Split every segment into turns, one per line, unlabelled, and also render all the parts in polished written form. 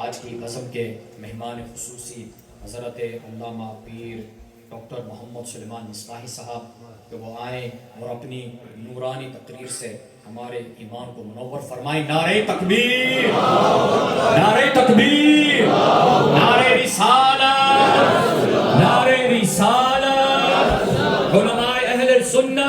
آج کی نظم کے مہمان خصوصی حضرت علامہ پیر ڈاکٹر محمد سلیمان مصباحی صاحب کہ وہ آئیں اور اپنی نورانی تقریر سے ہمارے ایمان کو منور فرمائیں۔ نعرہ تکبیر، نعرہ تکبیر، نعرہ رسالت، نعرہ رسالت، علماء اہل سنت۔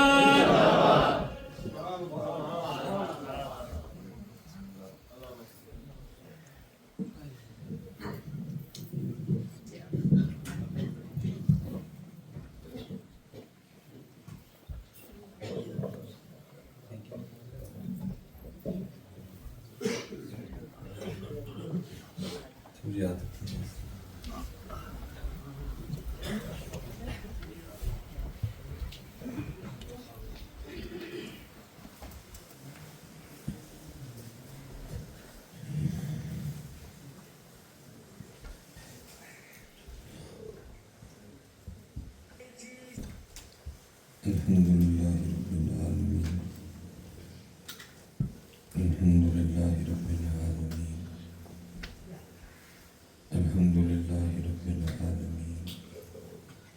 الحمد لله رب العالمين، الحمد لله رب العالمين، الحمد لله رب العالمين،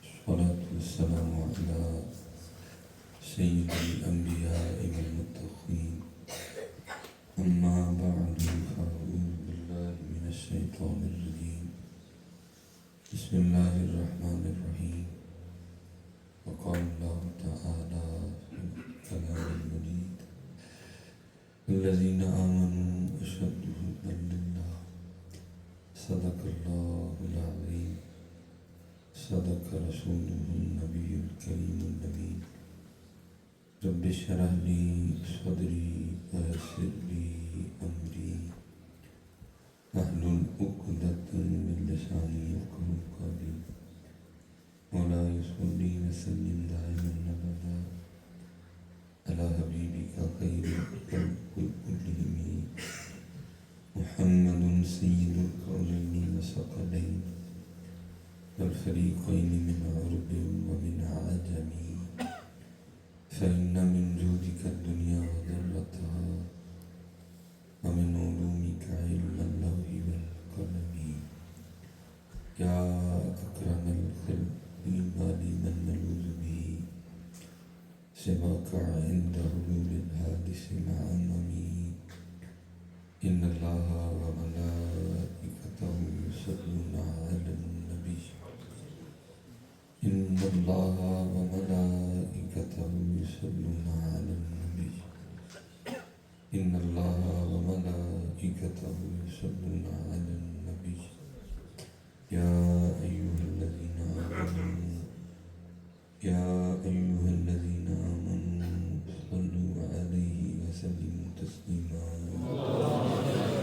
الصلاة والسلام على سيد الأنبياء والمتقين، أما بعد فأعوذ بالله من الشيطان الرجيم، بسم الله الرحمن الرحيم، وقال الله تعالى في الكلام المجيد: الذين آمنوا أشد حبا لله، صدق الله العظيم، صدق رسوله النبي الكريم الأمين. رب اشرح لي صدري ويسر لي أمري واحلل عقدة من لساني يفقهوا قولي. مولاي صل وسلم دائما ابدا على حبيبك خير الخلق كلهم محمد سيد الكونين والثقلين والفريقين من عرب ومن عجم، فإن من جودك الدنيا وذرتها ومن علومك علم اللوح والقلم. يا أكرم الخلق بالمال من نلوذ به سواك عند حلول الحادث العمم. إن الله وملائكته يصلون على النبي، إن الله وملائكته يصلون على النبي، إن الله وملائكته يصلون على النبي. يا أيها الذين آمنوا صلوا عليه وسلموا تسليما.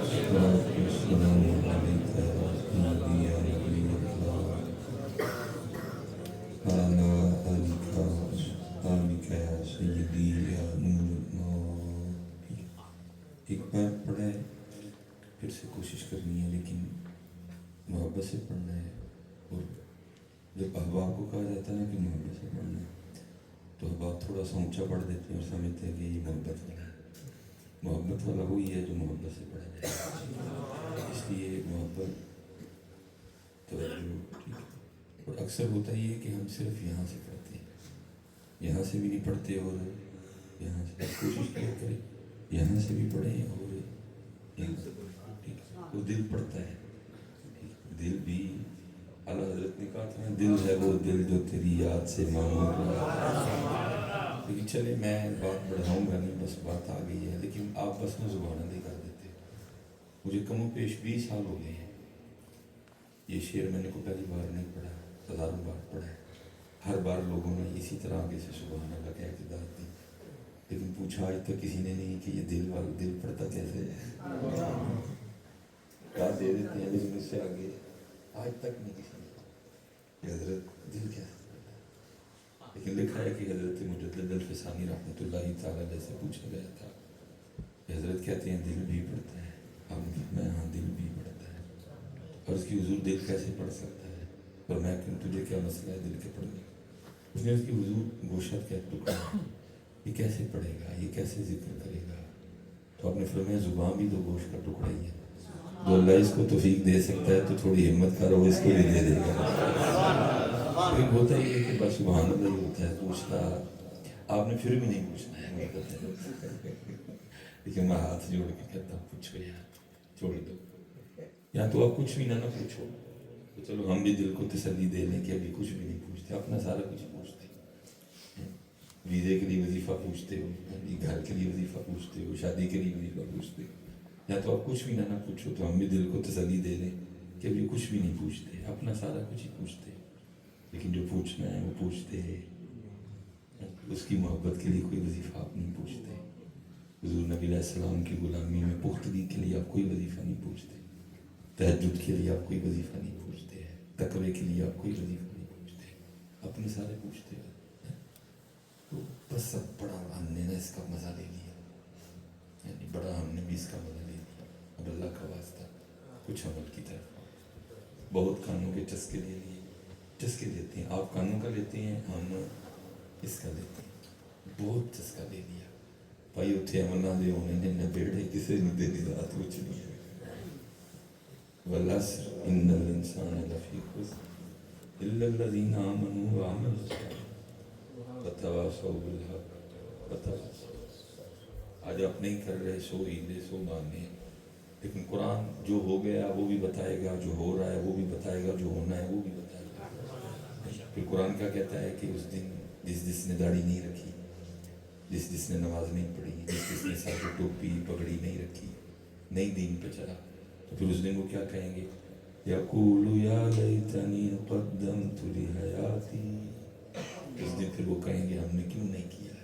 الصلاة والسلام عليك يا سيدي يا نبي الله، وعلى آلك وأصحابك يا سيدي يا نور الله. ایک بار پڑھا ہے، پھر سے کوشش کرنی ہے، لیکن محبت سے پڑھنا ہے. اور جب احباب کو کہا جاتا ہے نا کہ محبت سے پڑھنا ہے، تو احباب تھوڑا سا اونچا پڑھ دیتے ہیں اور سمجھتے ہیں کہ یہ محبت والا ہے. محبت والا وہی ہے جو محبت سے پڑھا جائے. اس لیے محبت توجہ ٹھیک ہے. اور اکثر ہوتا یہ ہے کہ ہم صرف یہاں سے پڑھتے ہیں، یہاں سے بھی نہیں پڑھتے، اور یہاں سے کوشش کیا کریں یہاں سے بھی پڑھیں اور یہاں سے پڑھیں. ٹھیک ہے، وہ دل پڑھتا ہے. دل بھی اعلیٰ حضرت نے کہا تھا، دل ہے وہ دل جو تیری یاد سے معمور ہوا. لیکن چلے میں بات بڑھاؤں گا نہیں، بس بات آ گئی ہے. لیکن آپ بس میں زبان نہیں کر دیتے. مجھے کم و بیش 20 سال ہو گئے ہیں. یہ شعر میں نے کو پہلی بار نہیں پڑھا، ہزاروں بار پڑھا ہے. ہر بار لوگوں نے اسی طرح آگے سے سبحان اللہ کہہ کے داد دی، لیکن پوچھا آج تک کسی نے نہیں کہ یہ دل والا دل پڑھتا کیسے ہے. داد دے دیتے ہیں لیکن اس سے آگے آج تک نہیں کسی نے کہ حضرت دل کیسے پڑھتا ہے. لیکن لکھا ہے کہ حضرت مجدد الفسانی رحمۃ اللہ تعالیٰ جیسے پوچھا گیا تھا کہ حضرت کہتے ہیں دل بھی پڑھتا ہے. آپ نے فرمایا ہاں دل بھی پڑھتا ہے. اور اس کی حضور دل کیسے پڑھ سکتا ہے؟ اور میں کہ تجھے کیا مسئلہ ہے دل کے پڑھنے کا؟ اس نے اس کی حضور گوشت کا ٹکڑا یہ کیسے پڑھے گا، یہ کیسے ذکر کرے گا؟ تو آپ نے فرمایا زبان بھی تو گوشت کا ٹکڑا ہی ہے. جو اللہ اس کو توفیق دے سکتا ہے تو تھوڑی ہمت کرو، اس کو بھی دے دے گا۔ ایک ہوتا ہی ہے کہ بس سبحان اللہ ہی ہوتا ہے، پوچھتا آپ نے پھر بھی نہیں پوچھنا ہے، مجھے پتہ ہے، لیکن میں ہاتھ جوڑ کے کہتا ہوں پوچھو یار، چھوڑ دو، یا تو آپ کچھ بھی نہ پوچھو تو چلو ہم بھی دل کو تسلی دے لیں کہ ابھی کچھ بھی نہیں پوچھتے، اپنا سارا کچھ پوچھتے ہیں۔ ویزے کے لیے وظیفہ پوچھتے ہو، گھر کے لیے وظیفہ پوچھتے ہو، شادی کے لیے وظیفہ پوچھتے ہو، یا تو آپ کچھ بھی نہ پوچھو تو ہم بھی دل کو تسلی دے لیں کہ ابھی کچھ بھی نہیں پوچھتے، اپنا سارا کچھ ہی پوچھتے ہیں، لیکن جو پوچھنا ہے وہ پوچھتے ہیں۔ اس کی محبت کے لیے کوئی وظیفہ آپ نہیں پوچھتے، حضور نبی علیہ السلام کی غلامی میں پختگی کے لیے آپ کوئی وظیفہ نہیں پوچھتے، تہجد کے لیے آپ کوئی وظیفہ نہیں پوچھتے ہیں، تقوی کے لیے آپ کوئی وظیفہ نہیں پوچھتے، اپنے سارے پوچھتے ہیں۔ تو بس سب بڑا ہم نے نا اس کا مزہ لے لیا، یعنی بڑا ہم نے بھی اس کا مزہ لے لیا، اب اللہ کا واسطہ کچھ عمل کی طرف، بہت کانوں کے چسکے لے لیے، چسکے لیتے ہیں آپ، کانوں کا لیتے ہیں، ہم اس کا لیتے ہیں، بہت چسکا لے لیا بھائی، اتھے عملہ دے ہونے نے نہ بیڑے کسے نہیں دے رات کچھ نہیں ہے۔ والعصر ان الانسان لفی خسر الا الذین آمنوا وعملوا الصالحات وتواصوا بالحق وتواصوا۔ آج آپ نہیں کر رہے سو ہیلے سو بہانے، لیکن قرآن جو ہو گیا وہ بھی بتائے گا، جو ہو رہا ہے وہ بھی بتائے گا، جو ہونا ہے وہ بھی بتائے گا۔ پھر قرآن کیا کہتا ہے کہ اس دن جس نے داڑھی نہیں رکھی، جس نے نماز نہیں پڑھی، جس نے سر پہ ٹوپی پگڑی نہیں رکھی، نہیں دین پہ چلا، تو پھر اس دن وہ کیا کہیں گے؟ یقول یا لیتنی قدمت لحیاتی۔ اس دن پھر وہ کہیں گے ہم نے کیوں نہیں کیا،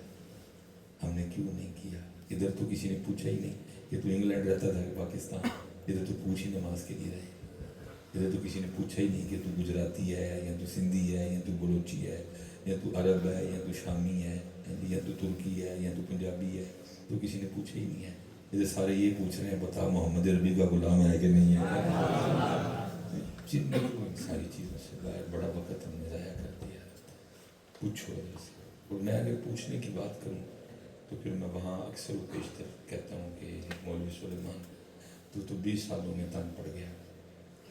ہم نے کیوں نہیں کیا۔ ادھر تو کسی نے پوچھا ہی نہیں کہ تو انگلینڈ رہتا تھا کہ پاکستان، ادھر تو پوچھ ہی نماز کے لیے رہے، ادھر تو کسی نے پوچھا ہی نہیں کہ تو گجراتی ہے یا تو سندھی ہے یا تو بلوچی ہے یا تو عرب ہے یا تو شامی ہے یا تو ترکی ہے یا تو پنجابی ہے، تو کسی نے پوچھا ہی نہیں ہے۔ ادھر سارے یہ پوچھ رہے ہیں بتا محمد عربی کا غلام ہے کہ نہیں ہے۔ ساری چیزوں سے باہر بڑا وقت ہم نے ضائع کر دیا، پوچھو سے۔ اور میں اگر پوچھنے کی بات کروں تو پھر میں وہاں اکثر و بیشتر کہتا ہوں کہ مولوی سلیمان تو 20 سالوں میں تنگ پڑ گیا،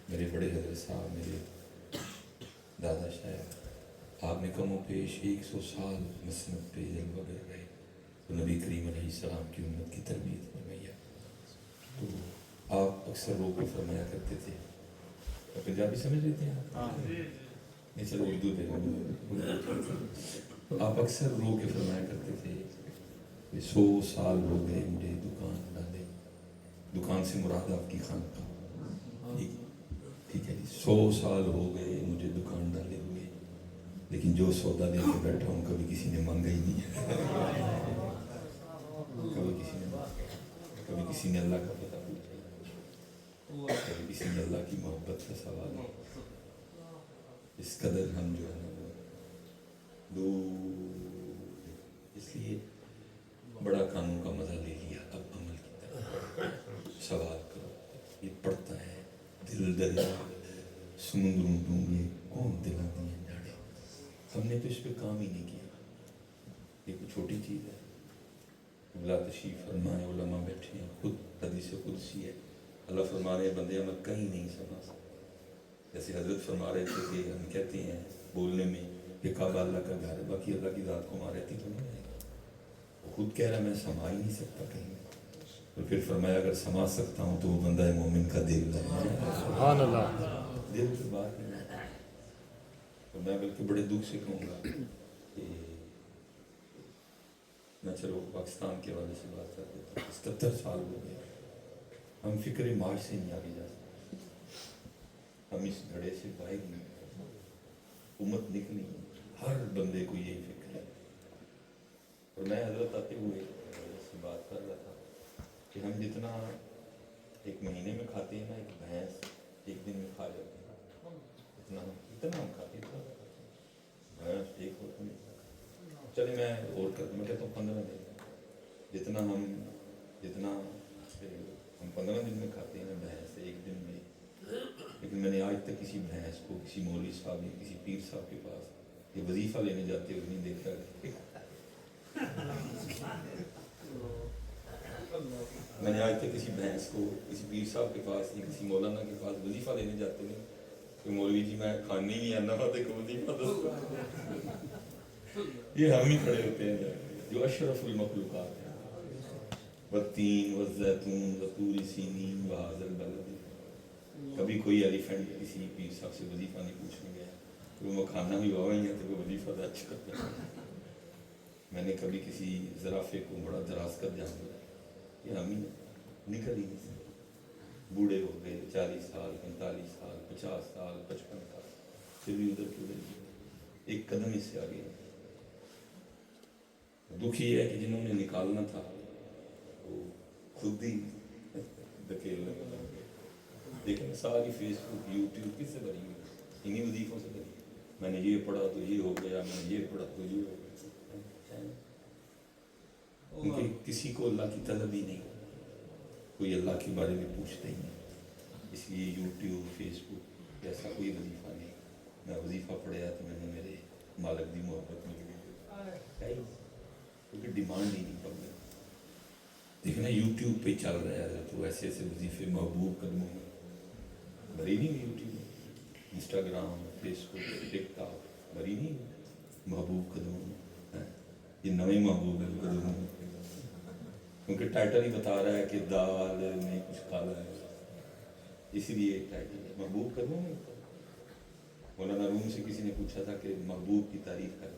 میرے بڑے حضرت صاحب، میرے دادا شاید، آپ نے کم و پیش 100 سال مسند پہ جلوہ گر گئے، تو نبی کریم علیہ السلام کی امت کی تربیت میں گیا، تو آپ اکثر رو کے فرمایا کرتے تھے، پنجابی سمجھ لیتے ہیں آپ؟ نہیں چلو اردو دے، تو آپ اکثر رو کے فرمایا کرتے تھے 100 سال ہو گئے مجھے دکان ڈالے، دکان سے مراد آپ کی خانقاہ، ٹھیک ہے جی، 100 سال ہو گئے مجھے دکان ڈالے ہوئے، لیکن جو سودا لے کے بیٹھا ہوں کبھی کسی نے مانگا ہی نہیں ہے، کبھی کسی نے اللہ کا پتہ پوچھا ہی، کبھی کسی نے اللہ کی محبت کا سوال نہیں، اس قدر ہم جو ہے نا اس لیے بڑا قانون کا مزہ لے لیا، اب عمل کی طرف سوال کرو، یہ پڑھتا ہے دل دریا سمندروں ڈونگے کون دلاں دیاں جاڑے، ہم نے تو اس پہ کام ہی نہیں کیا، یہ کوئی چھوٹی چیز ہے۔ اللہ تشریف فرمائے، علماء بیٹھے ہیں، خود حدیث قدسی ہے، اللہ فرما رہے ہیں بندے میں کہیں نہیں سما سکتا، جیسے حضرت فرما رہے تھے کہ ہم کہتے ہیں بولنے میں کہ کعبہ اللہ کا گھر ہے، باقی اللہ کی ذات کو ماں رہتی تو نہیں ہے، وہ خود کہہ رہا میں سما ہی نہیں سکتا کہیں، تو پھر فرمایا اگر سما سکتا ہوں تو وہ بندہ ہے مومن کا دل ہے، سبحان اللہ، دل کی بات نہیں ہے۔ اور میں بلکہ بڑے دکھ سے کہوں گا کہ میں چلو پاکستان کے حوالے سے بات کر دیتا ہوں، 77 سال ہو گئے ہم فکر معاش سے نہیں آگے جا سکتے، ہم اس گھڑے سے باہر نہیں، امت نکلی، ہر بندے کو یہی فکر ہے۔ اور میں حضرت آتے ہوئے سے بات کر رہا تھا کہ ہم جتنا ایک مہینے میں کھاتے ہیں نا ایک بھینس ایک دن میں کھا جاتے ہیں، اتنا ہم کھاتے ہیں، بھینس ایک ہوتا نہیں، چلے میں اور میں کہتا ہوں 15 دن، جتنا ہم 15 دن میں کھاتے ہیں بھینس ایک دن میں، لیکن میں نے آج تک کسی بھینس کو کسی مولوی صاحب یا کسی پیر صاحب کے پاس یہ وظیفہ لینے جاتے ہوئے نہیں دیکھا میں نے آج تک کسی بھینس کو کسی پیر صاحب کے پاس یا کسی مولانا کے پاس وظیفہ لینے جاتے نہیں کہ مولوی جی میں کھانے نہیں آنا پاتے کو وظیفہ دو. یہ ہم ہی کھڑے ہوتے ہیں جو اشرف المخلوقات ہیں. والتین والزیتون وطور سینین وہذا البلد. کبھی کوئی ایلیفینٹ کسی پیر صاحب سے وظیفہ نہیں پوچھنے گیا تو وہ کھانا بھی ہوا ہی ہے تو وہ وظیفہ تو اچھا کرتا ہے. میں نے کبھی کسی زرافے کو بڑا دراز کر جانا یہ ہم ہی نکل ہی نہیں سکتے. بوڑھے ہو گئے 40 سال 45 سال 50 سال 55 سال پھر بھی ادھر کی ادھر ایک قدم اس سے آگے. دکھ یہ ہے کہ جنہوں نے نکالنا تھا وہ خود ہی دھکیل لگا. لیکن ساری فیس بک یوٹیوب کس سے بھری ہوئی انہیں وظیفوں سے بھری. میں نے یہ پڑھا تو یہ ہو گیا میں نے یہ پڑھا تو یہ ہو گیا. کیونکہ کسی کو اللہ کی طلب ہی نہیں کوئی اللہ کے بارے میں پوچھتا ہی نہیں. اس لیے یوٹیوب فیس بک ایسا کوئی وظیفہ نہیں. میں وظیفہ پڑھیا تو میں نے میرے مالک دی محبت مل گئی کیونکہ ڈیمانڈ ہی نہیں پڑ گئی. دیکھنا یوٹیوب پہ چل رہا ہے تو ایسے ایسے وظیفے محبوب قدموں میں بھری نہیں. یوٹیوب انسٹاگرام فیس بک ٹک ٹاک بھری نہیں محبوب قدموں میں. یہ نئے محبوب ہے قدموں میں کیونکہ ٹائٹل ہی بتا رہا ہے کہ دال میں کچھ کالا ہے اسی لیے ٹائٹل ہے محبوب قدموں میں. مولانا روم سے کسی نے پوچھا تھا کہ محبوب کی تعریف کر.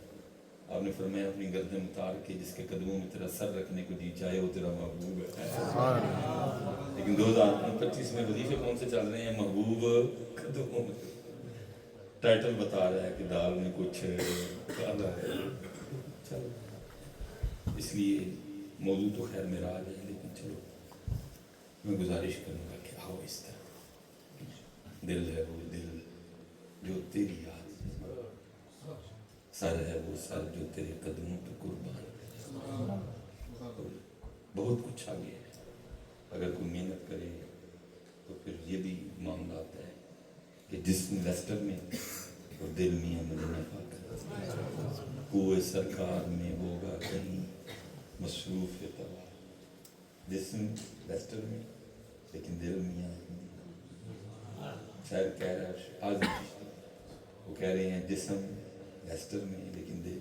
آپ نے فرمایا اپنی گردن اتار کے جس کے قدموں میں تیرا سر رکھنے کو جی چاہے وہ تیرا محبوب ہے. لیکن 2025 میں وظیفے کون سے چل رہے ہیں محبوب قدموں میں. ٹائٹل بتا رہا ہے کہ دال میں کچھ کالا ہے. چلو اس لیے موضوع تو خیر میرا آ جائے لیکن چلو میں گزارش کروں گا کہ آؤ اس طرح. دل ہے وہ دل جو تیری یاد سر ہے وہ سر جو تیرے قدموں پہ قربان. بہت کچھ آگے ہے. اگر کوئی محنت کرے تو پھر یہ بھی معاملہ آتا ہے کہ جسم لیسٹر میں اور دل میاں مدینہ پاک کوئے سرکار میں ہوگا کہیں مصروف تباہ. جسم لیسٹر میں لیکن دل میاں شاید کہہ رہا ہے آزم چشتی وہ کہہ رہے ہیں جسم لیسٹر میں لیکن دل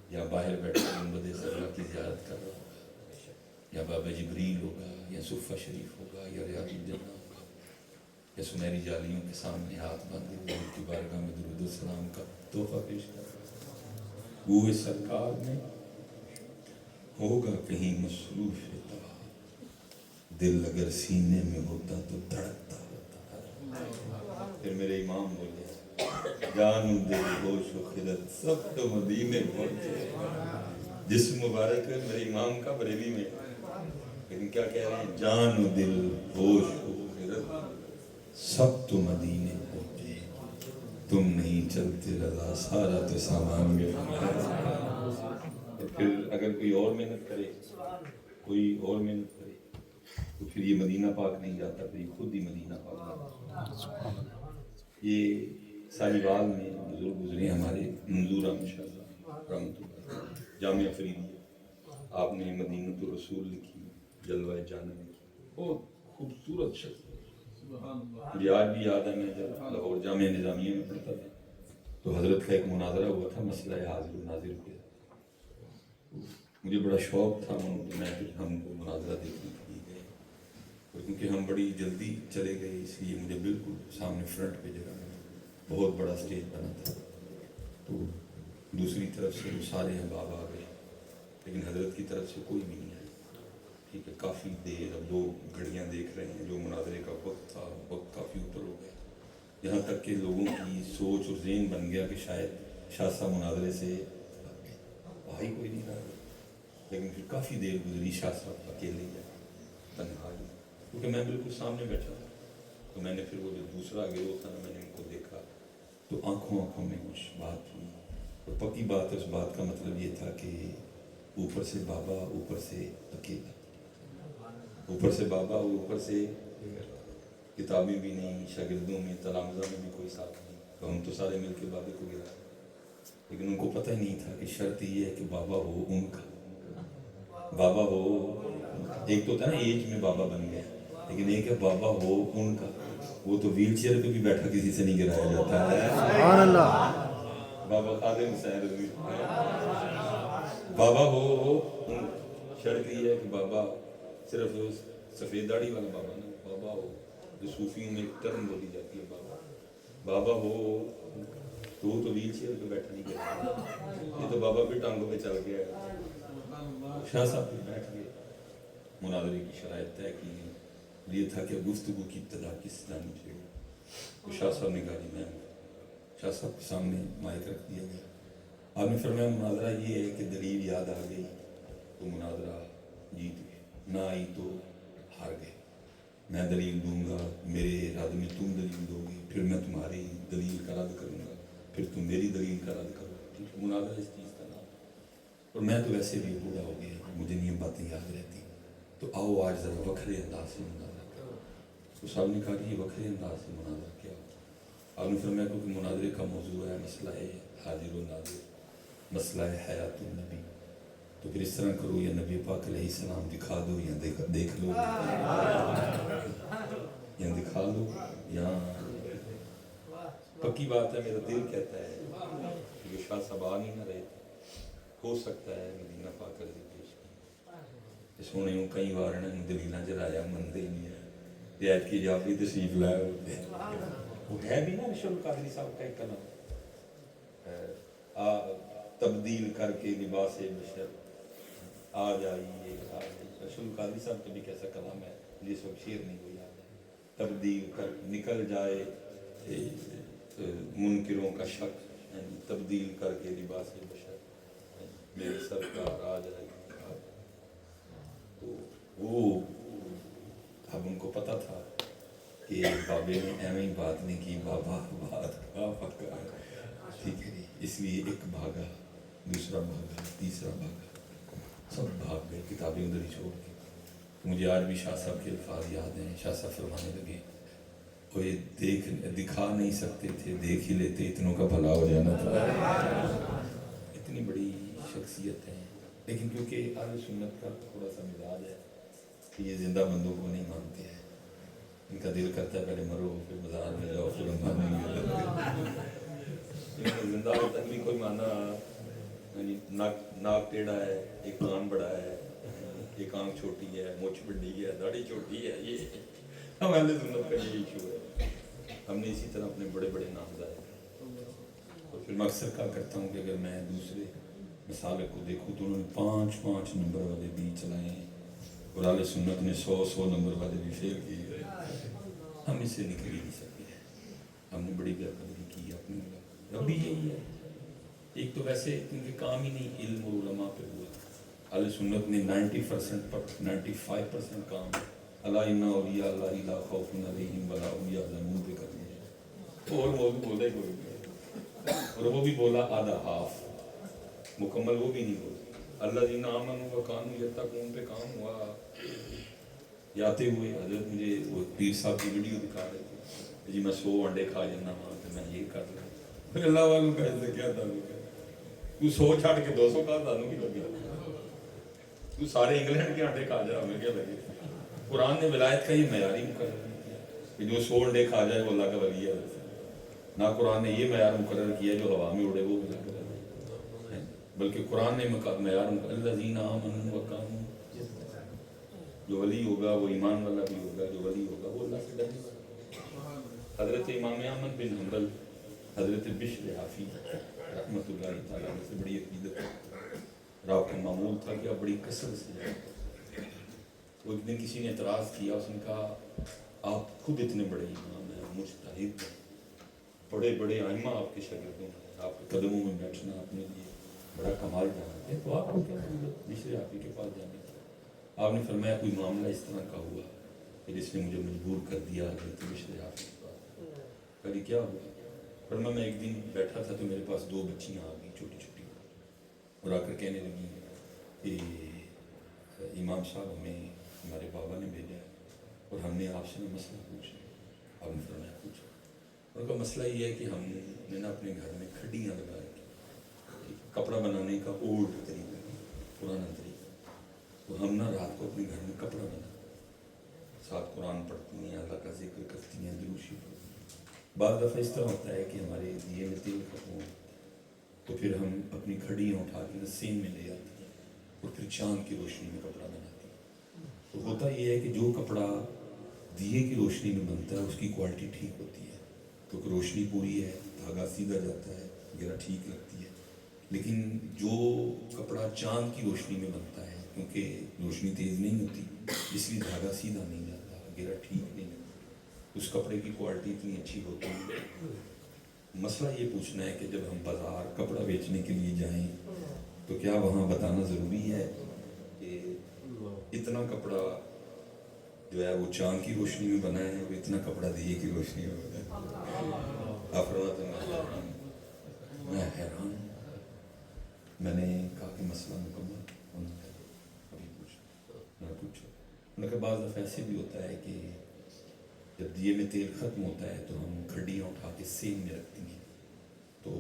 یا باہر بیٹھ کر گنبد خضرا کی زیارت کر رہا ہوگا یا بابا جبریل ہوگا یا صفہ شریف ہوگا یا ریاض الجنہ ہوگا یا سنہری جالیوں کے سامنے ہاتھ باندھے ہوئے ان کی بارگاہ میں درود و سلام کا تحفہ پیش کر رہا. وہ سرکار میں ہوگا کہیں مصروف تباہ. دل اگر سینے میں ہوتا تو دھڑکتا ہوتا. پھر میرے امام بولے جان دل ہوش و خلت سب تو مدینے پہنچے. جسم مبارک ہے میرے امام کا بریلی میں لیکن کیا کہہ رہے ہیں جان و دل ہوش و خلت سب تو مدینے پہنچے. تم نہیں چلتے رضا سارا تو سامان گیا. پھر اگر کوئی اور محنت کرے تو پھر یہ مدینہ پاک نہیں جاتا پھر یہ خود ہی مدینہ پاک جاتا. یہ سالیوال میں بزرگ گزرے ہمارے منظور احمد شاہ صاحب رحمۃ اللہ جامعہ فریدیہ. آپ نے مدینۃ الرسول لکھی جلوہ جانا لکھی. بہت خوبصورت شخص. مجھے آج بھی یاد ہے میں جب لاہور جامعہ نظامیہ میں پڑھتا تھا تو حضرت کا ایک مناظرہ ہوا تھا مسئلہ حاضر و ناظر پہ. مجھے بڑا شوق تھا میں پھر ہم کو مناظرہ دیکھنے کے لیے گئے اور کیونکہ ہم بڑی جلدی چلے گئے اس لیے مجھے بالکل سامنے فرنٹ پہ جگہ بہت بڑا اسٹیج بنا تھا. تو دوسری طرف سے وہ سارے احباب آ گئے لیکن حضرت کی طرف سے کوئی بھی نہیں آیا. ٹھیک ہے کافی دیر اب لوگ گھڑیاں دیکھ رہے ہیں جو مناظرے کا وقت تھا وقت کافی اوپر ہو گیا یہاں تک کہ لوگوں کی سوچ اور ذہن بن گیا کہ شاید شاہ صاحب مناظرے سے بھائی کوئی نہیں رہا. لیکن پھر کافی دیر گزری شاہ صاحب اکیلے گئے تنہائی کیونکہ میں بالکل سامنے بیٹھا تھا. تو میں نے پھر وہ جو دوسرا گروہ تھا نا میں نے ان کو دیکھا تو آنکھوں میں کچھ بات ہوئی اور پکی بات اس بات کا مطلب یہ تھا کہ اوپر سے بابا اوپر سے اکیلا. اوپر سے بابا اوپر سے کتابیں بھی نہیں شاگردوں میں تلامذہ میں بھی کوئی ساتھ نہیں تو ہم تو سارے مل کے بابے کو گرا. لیکن ان کو پتہ نہیں تھا کہ شرط یہ ہے کہ بابا ہو ان کا بابا ہو ایک تو ہوتا ہے نا ایج میں بابا بن گیا، لیکن ایک ہے بابا ہو ان کا، وہ تو ویل چیئر پہ بھی بیٹھا کسی سے نہیں گرایا جاتا ہے.
سبحان اللہ.
بابا خادم حسین رضوی بابا ہو ان شرط یہ ہے کہ بابا صرف سفید داڑھی والا بابا نا، بابا ہو جو صوفیوں میں ایک ٹرم بولی جاتی ہے بابا ہو تو وہ تو ویل چیئر پہ بیٹھا نہیں گیا، یہ تو بابا بھی ٹانگوں پہ چل گیا ہے. شاہ صاحب پہ بیٹھ گئے، مناظرے کی شرائط طے کی، یہ تھا کہ گفتگو کی ابتدا کس جانب سے ہو. تو شاہ صاحب نے کہا جی میں شاہ صاحب کے سامنے مائک رکھ دیا گیا. آپ نے فرمایا مناظرہ یہ ہے کہ دلیل یاد آ گئی تو مناظرہ جیت گئے، نہ آئی تو ہار گئے. میں دلیل دوں گا، میرے ارادے میں تم دلیل دو گے، پھر میں تمہاری دلیل کا رد کروں گا، پھر تم میری دلیل کا رد کرو گے. ٹھیک ہے، مناظرہ اس چیز کا نام. اور میں تو ویسے بھی بوڑھا ہو گیا، مجھے نہیں یہ باتیں یاد رہتی، تو آؤ آج ذرا وکھرے انداز سے مناظرہ کرو. تو صاحب نے کہا کہ یہ وکھرے انداز سے مناظرہ کیا؟ آپ نے فرمایا کیونکہ مناظرے کا موضوع ہے مسئلہ حاضر و ناظر، مسئلہ حیات النبی. تو پھر اس طرح کرو، یا نبی پاک علیہ السلام دکھا دو یا دیکھ لو، یا دکھا لو یا پکی بات ہے. میرا دل کہتا ہے کہ شاہ صاحب آ نہیں نہ رہے تھے، ہو سکتا ہے مدینہ پاک علیہ پیش کی سونے ہوں کئی بار انہوں دلیلاں چلایا منتے ہی نہیں ہے. رعایت کی جاب بھی تشریف لائے ہوتے وہ ہے بھی نا ارشد القادری صاحب کا ایک کلام تبدیل کر کے لباس بشر آ جائیے آ جائیے. ارشد القادری صاحب کا بھی کیسا کلام ہے جس وقت شعر نہیں کوئی آ جائے. تبدیل کر نکل جائے منکروں کا شک، تبدیل کر کے لباس بشر میرے سرکار آ جائے. تو وہ اب ان کو پتہ تھا کہ بابے نے ایویں ہی بات نہیں کی، بابا بات کا پکا ہے. ٹھیک ہے جی، اس لیے ایک بھاگا، دوسرا بھاگا، تیسرا بھاگا، سب بھاگ گئے کتابیں ادھر ہی چھوڑ کے. مجھے آج بھی شاہ صاحب کے الفاظ یاد ہیں. شاہ صاحب فرمانے لگے وہ دکھا نہیں سکتے تھے، دیکھ ہی لیتے اتنوں کا بھلا ہو جانا تھا. اتنی بڑی شخصیت ہیں، لیکن کیونکہ اہل سنت کا تھوڑا سا مزاج ہے کہ یہ زندہ بندوں کو نہیں مانتے ہیں. ان کا دل کرتا ہے پہلے مرو پھر بازار میں جاؤ پھر ہم مانیں گے. زندہ ہوتا تک بھی کوئی مانا ناک ٹیڑھا ہے، ایک کان بڑا ہے، ایک آنکھ چھوٹی ہے، مچھ بڑی ہے، داڑھی چھوٹی ہے. یہ ہم اہل سنت کا یہ ایشو ہے. ہم نے اسی طرح اپنے بڑے بڑے نام لائے. اور پھر میں اکثر کہا کرتا ہوں کہ اگر میں دوسرے مسالک کو دیکھوں تو انہوں نے 5 نمبر والے بھی چلائے ہیں، اور اہل سنت نے 100 نمبر والے بھی فیل کیے. ہم اس سے نکل ہی نہیں سکتے. ہم نے بڑی بے قدری کی اپنی. اب بھی یہی ہے، ایک تو ویسے کیونکہ کام ہی نہیں علم اور علماء پہ ہوا. اہل سنت نے 90% پر 95% کام اللہ انا اولیاء اللہ لا خوف علیہم ولا هم یحزنون پہ کر دیا. اور وہ بھی بولا ہی کوئی، اور وہ بھی بولا آدھا ہاف، مکمل وہ بھی نہیں بولا. الذین آمنوا وکانوا یتقون پہ کام ہوا. جاتے ہوئے حضرت مجھے وہ پیر صاحب کی ویڈیو دکھا رہے تھے جی میں 100 انڈے کھا جانا وہاں پہ میں یہ کر رہا ہوں. پھر اللہ والوں کا اس سے کیا تعلق ہے؟ تو 100 چھاڑ کے 200 کا تعلق ہی لگے. تو سارے انگلینڈ کے انڈے کھا جا ہمیں کیا لگے؟ قرآن نے ولایت کا یہ معیار ہی مقرر کیا کہ جو 100 انڈے کھا جائے وہ اللہ کا ولی ہے. نہ قرآن نے یہ معیار مقرر کیا جو ہوا میں اڑے وہ اللہ کا ولی ہے، بلکہ قرآن نے معیار الذین آمنوا وکانوا، جو ولی ہوگا وہ ایمان والا بھی ہوگا، جو ولی ہوگا وہ اللہ سے ڈرے گا. حضرت امام احمد بن حنبل، حضرت بشر حافی رحمۃ اللہ تعالیٰ سے بڑی عقیدت راو کا معمول تھا کہ آپ بڑی کثرت سے جائیں. وہ ایک دن کسی نے اعتراض کیا، اس نے کہا آپ خود اتنے بڑے امام ہیں، مجتہد ہیں، بڑے بڑے ائمہ آپ کے شاگردوں ہیں، آپ کے قدموں میں بیٹھنا اپنے لیے بڑا کمال جانتے ہیں، تو آپ کو کیا ضرورت بشر حافی کے پاس جانے کی؟ آپ نے فرمایا کوئی معاملہ اس طرح کا ہوا کہ جس نے مجھے مجبور کر دیا حضرت بشر حافی کے پاس. کہا کیا ہوا؟ فرمایا میں ایک دن بیٹھا تھا تو میرے پاس 2 بچیاں آ گئیں چھوٹی چھوٹی، اور آ کر کہنے لگی کہ امام صاحب ہمیں ہمارے بابا نے بھیجا ہے اور ہم نے آپ سے مسئلہ پوچھا. آپ نے فرمایا پوچھا. ان کا مسئلہ یہ ہے کہ ہم نے نا اپنے گھر میں کھڈیاں لگا رکھی، کپڑا بنانے کا اولڈ طریقہ، پرانا طریقہ. تو ہم نا رات کو اپنے گھر میں کپڑا بنا ساتھ قرآن پڑھتی ہیں, اللہ کا ذکر کرتی ہیں, درود شریف پڑھتی ہیں. بعض دفعہ اس طرح ہوتا ہے کہ ہمارے دیے میں تیل ختم ہو تو پھر ہم اپنی گھڑیاں اٹھا کے سین میں لے آتے ہیں اور پھر چاند کی روشنی میں کپڑا بناتے ہیں. تو ہوتا یہ ہے کہ جو کپڑا دیے کی روشنی میں بنتا ہے اس کی کوالٹی ٹھیک ہوتی ہے, کیونکہ روشنی پوری ہے, دھاگا سیدھا جاتا ہے, گرا ٹھیک لگتی ہے. لیکن جو کپڑا چاند کی روشنی میں بنتا ہے, کیونکہ روشنی تیز نہیں ہوتی اس لیے دھاگا سیدھا نہیں جاتا, گرا ٹھیک نہیں لگتا, اس کپڑے کی کوالٹی اتنی اچھی ہوتی ہے. مسئلہ یہ پوچھنا ہے کہ جب ہم بازار کپڑا بیچنے کے لیے جائیں تو کیا وہاں بتانا ضروری ہے کہ اتنا کپڑا جو ہے وہ چاند کی روشنی میں بنا ہے اور اتنا کپڑا دیے کی روشنی میں بنا ہے؟ آپ فرماتے ہیں میں حیران ہوں. میں نے کہا کہ مسئلہ مکمل, انہوں نے کہا ابھی پوچھو. انہوں نے کہا بعض دفعہ ایسے بھی ہوتا ہے کہ جب دیے میں تیل ختم ہوتا ہے تو ہم کھڈیاں اٹھا کے سین میں رکھتی ہیں تو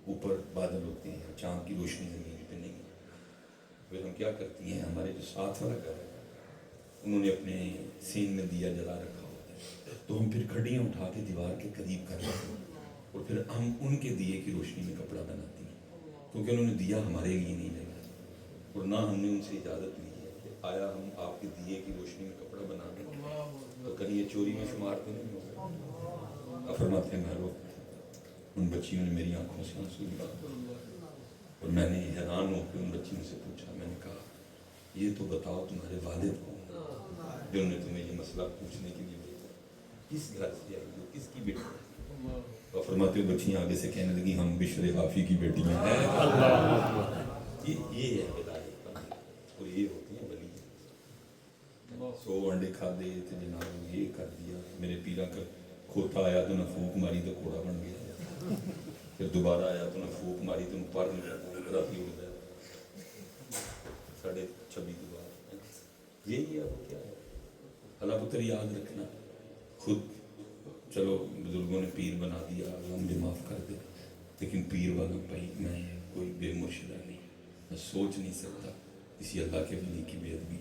اوپر بادل ہوتے ہیں, چاند کی روشنی زمین پہ نہیں ہے. پھر ہم کیا کرتی ہیں, ہمارے جو ساتھ والا گھر ہے انہوں نے اپنے سین میں دیا جلا رکھا ہوتا ہے تو ہم پھر کھڈیاں اٹھا کے دیوار کے قریب کر لیتے ہیں اور پھر ہم ان کے دیے کی روشنی میں کپڑا بناتی ہیں, کیونکہ انہوں نے دیا ہمارے لیے نہیں جلایا اور نہ ہم نے ان سے اجازت لی ہے کہ آیا ہم آپ کے دیے کی روشنی میں کپڑا بنا دیں تو کہیں یہ چوری میں شمار تو نہیں ہوگا. فرماتے ہیں میں ان بچیوں نے میری آنکھوں سے آنسو نکالے اور میں نے حیران ہو کے ان بچیوں سے پوچھا, میں نے کہا یہ تو بتاؤ تمہارے والد کون جنہوں نے تمہیں یہ مسئلہ پوچھنے کے لیے بھیجا, کس گھر سے آئی ہو, کس کی بیٹی ہے؟ تو فرماتے ہو بچیاں آگے سے کہنے لگی ہم بشر حافی کی بیٹیاں ہیں. یہ ہے ہدایت اور یہ ہوتی ہیں ولی. 100 انڈے کھادے تھے جناب, یہ کر دیا, میرے پیرا کا کھوتا آیا تو نہ پھونک ماری تو گھوڑا بن گیا, پھر دوبارہ آیا تو نہ پھونک ماری تو پر نہیں راتی ہو گیا 26.5 دوبارہ. یہی ہے وہ کیا ہے. اللہ پتر یاد رکھنا, خود چلو بزرگوں نے پیر بنا دیا, اللہ مجھے معاف کر دے, لیکن پیر والا بھائی میں کوئی بے مرشدہ نہیں, میں سوچ نہیں سکتا کسی اللہ کے ولی کی بے ادبی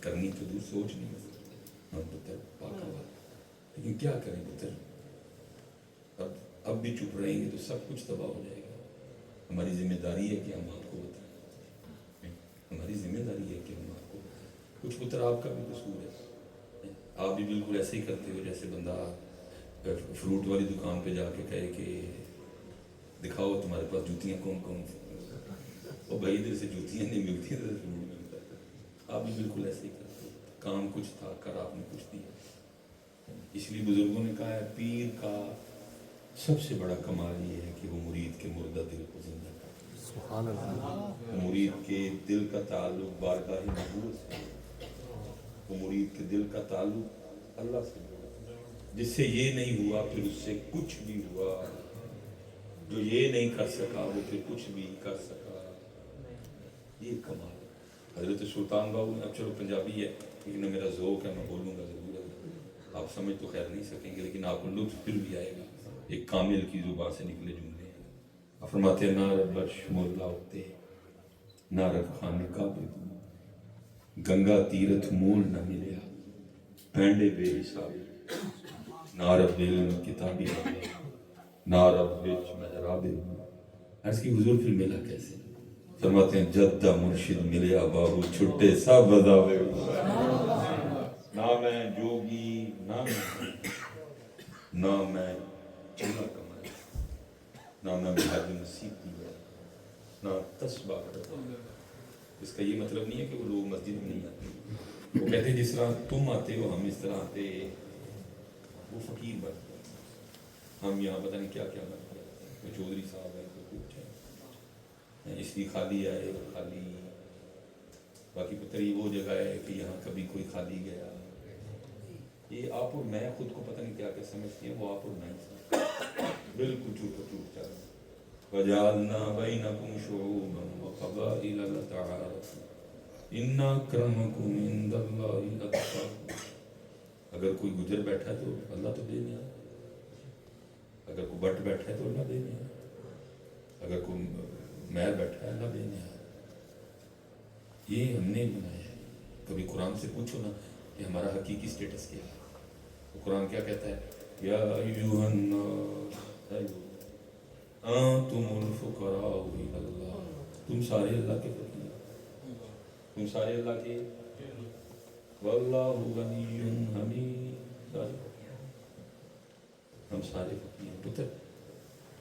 کرنی تو دور, سوچ نہیں سکتا. ہم پتر پاکا بات, لیکن کیا کریں پتر, اب بھی چپ رہیں گے تو سب کچھ تباہ ہو جائے گا. ہماری ذمہ داری ہے کہ ہم آپ کو بتائیں, ہماری ذمہ داری ہے کہ ہم آپ کو بتائیں. کچھ پتر آپ کا بھی قصور ہے, آپ بھی بالکل ایسے ہی کرتے ہو جیسے بندہ فروٹ والی دکان پہ جا کے کہے کہ دکھاؤ تمہارے پاس جوتیاں کون کون سی, اور بھائی ادھر سے جوتیاں نہیں ملتی, ادھر سے فروٹ ملتا ہے. آپ بھی بالکل ایسے ہی کرتے ہو, کام کچھ تھا کر آپ نے کچھ دیا. اس لیے بزرگوں نے کہا ہے پیر کا سب سے بڑا کمال یہ ہے کہ وہ مرید کے مردہ دل کو زندہ کرتا ہے. سبحان اللہ. مرید کے دل کا تعلق بارگاہ محبوب سے, وہ مرید کے دل کا تعلق اللہ سے, جس سے یہ نہیں ہوا پھر اس سے کچھ بھی ہوا, جو یہ نہیں کر سکا وہ پھر کچھ بھی کر سکا. یہ کمال ہے. حضرت سلطان باہو, اب چلو پنجابی ہے لیکن میرا ذوق ہے, میں بولوں گا ضرور ہے, آپ سمجھ تو خیر نہیں سکیں گے لیکن آپ کو لطف پھر بھی آئے گا, ایک کامل کی زبان سے نکلے جملے ہیں. آپ فرماتے ہیں نہ رب برش مولا ہوتے نہ رب خانے کا گنگا تیرتھ مول نہ ملیا پینڈے بے حساب نہ رب علم کتابی نہ رب بیچ محراب. عرض کی حضور پھر ملا کیسے؟ فرماتے ہیں جدہ مرشد ملیا بابو چھٹے سب بداوے, نہ میں جوگی نہ میں چلا کمایا, نہ میں محب نصیب کی ہے, نہ تسبہ کرتا. اس کا یہ مطلب نہیں ہے کہ وہ لوگ مسجد میں نہیں آتے, وہ کہتے ہیں جس طرح تم آتے ہو ہم اس طرح آتے, وہ فقیر بنتے ہیں, ہم یہاں پتہ نہیں کیا کیا بنتے ہیں, کوئی چودھری صاحب ہے کوئی کچھ ہے, اس لیے خالی آئے خالی. باقی پتری وہ جگہ ہے کہ یہاں کبھی کوئی خالی گیا. یہ آپ اور میں خود کو پتہ نہیں کیا کیا سمجھتے ہیں, وہ آپ اور میں بالکل چوٹ چل. وَجَعَلْنَا بَيْنَكُمْ شُعُوبًا وَقَبَائِلَ لِتَعَارَفُوا إِنَّ أَكْرَمَكُمْ عِندَ اللَّهِ أَتْقَاكُمْ. اگر کوئی گجر بیٹھا ہے تو اللہ تو دے دیا, اگر کوئی بٹ بیٹھا ہے تو اللہ دے دیا, اگر کوئی مہر بیٹھا ہے اللہ دے دیا. یہ ہم نے بنایا ہے. کبھی قرآن سے پوچھو نا کہ ہمارا حقیقی سٹیٹس کیا ہے. تو قرآن کیا کہتا ہے؟ یا ایھا الناس انتم الفقراء الی اللہ. تم سارے اللہ کے فقیر، تم سارے اللہ کے، واللہ غنی حمید. ہم سارے فقیر ہیں. پتر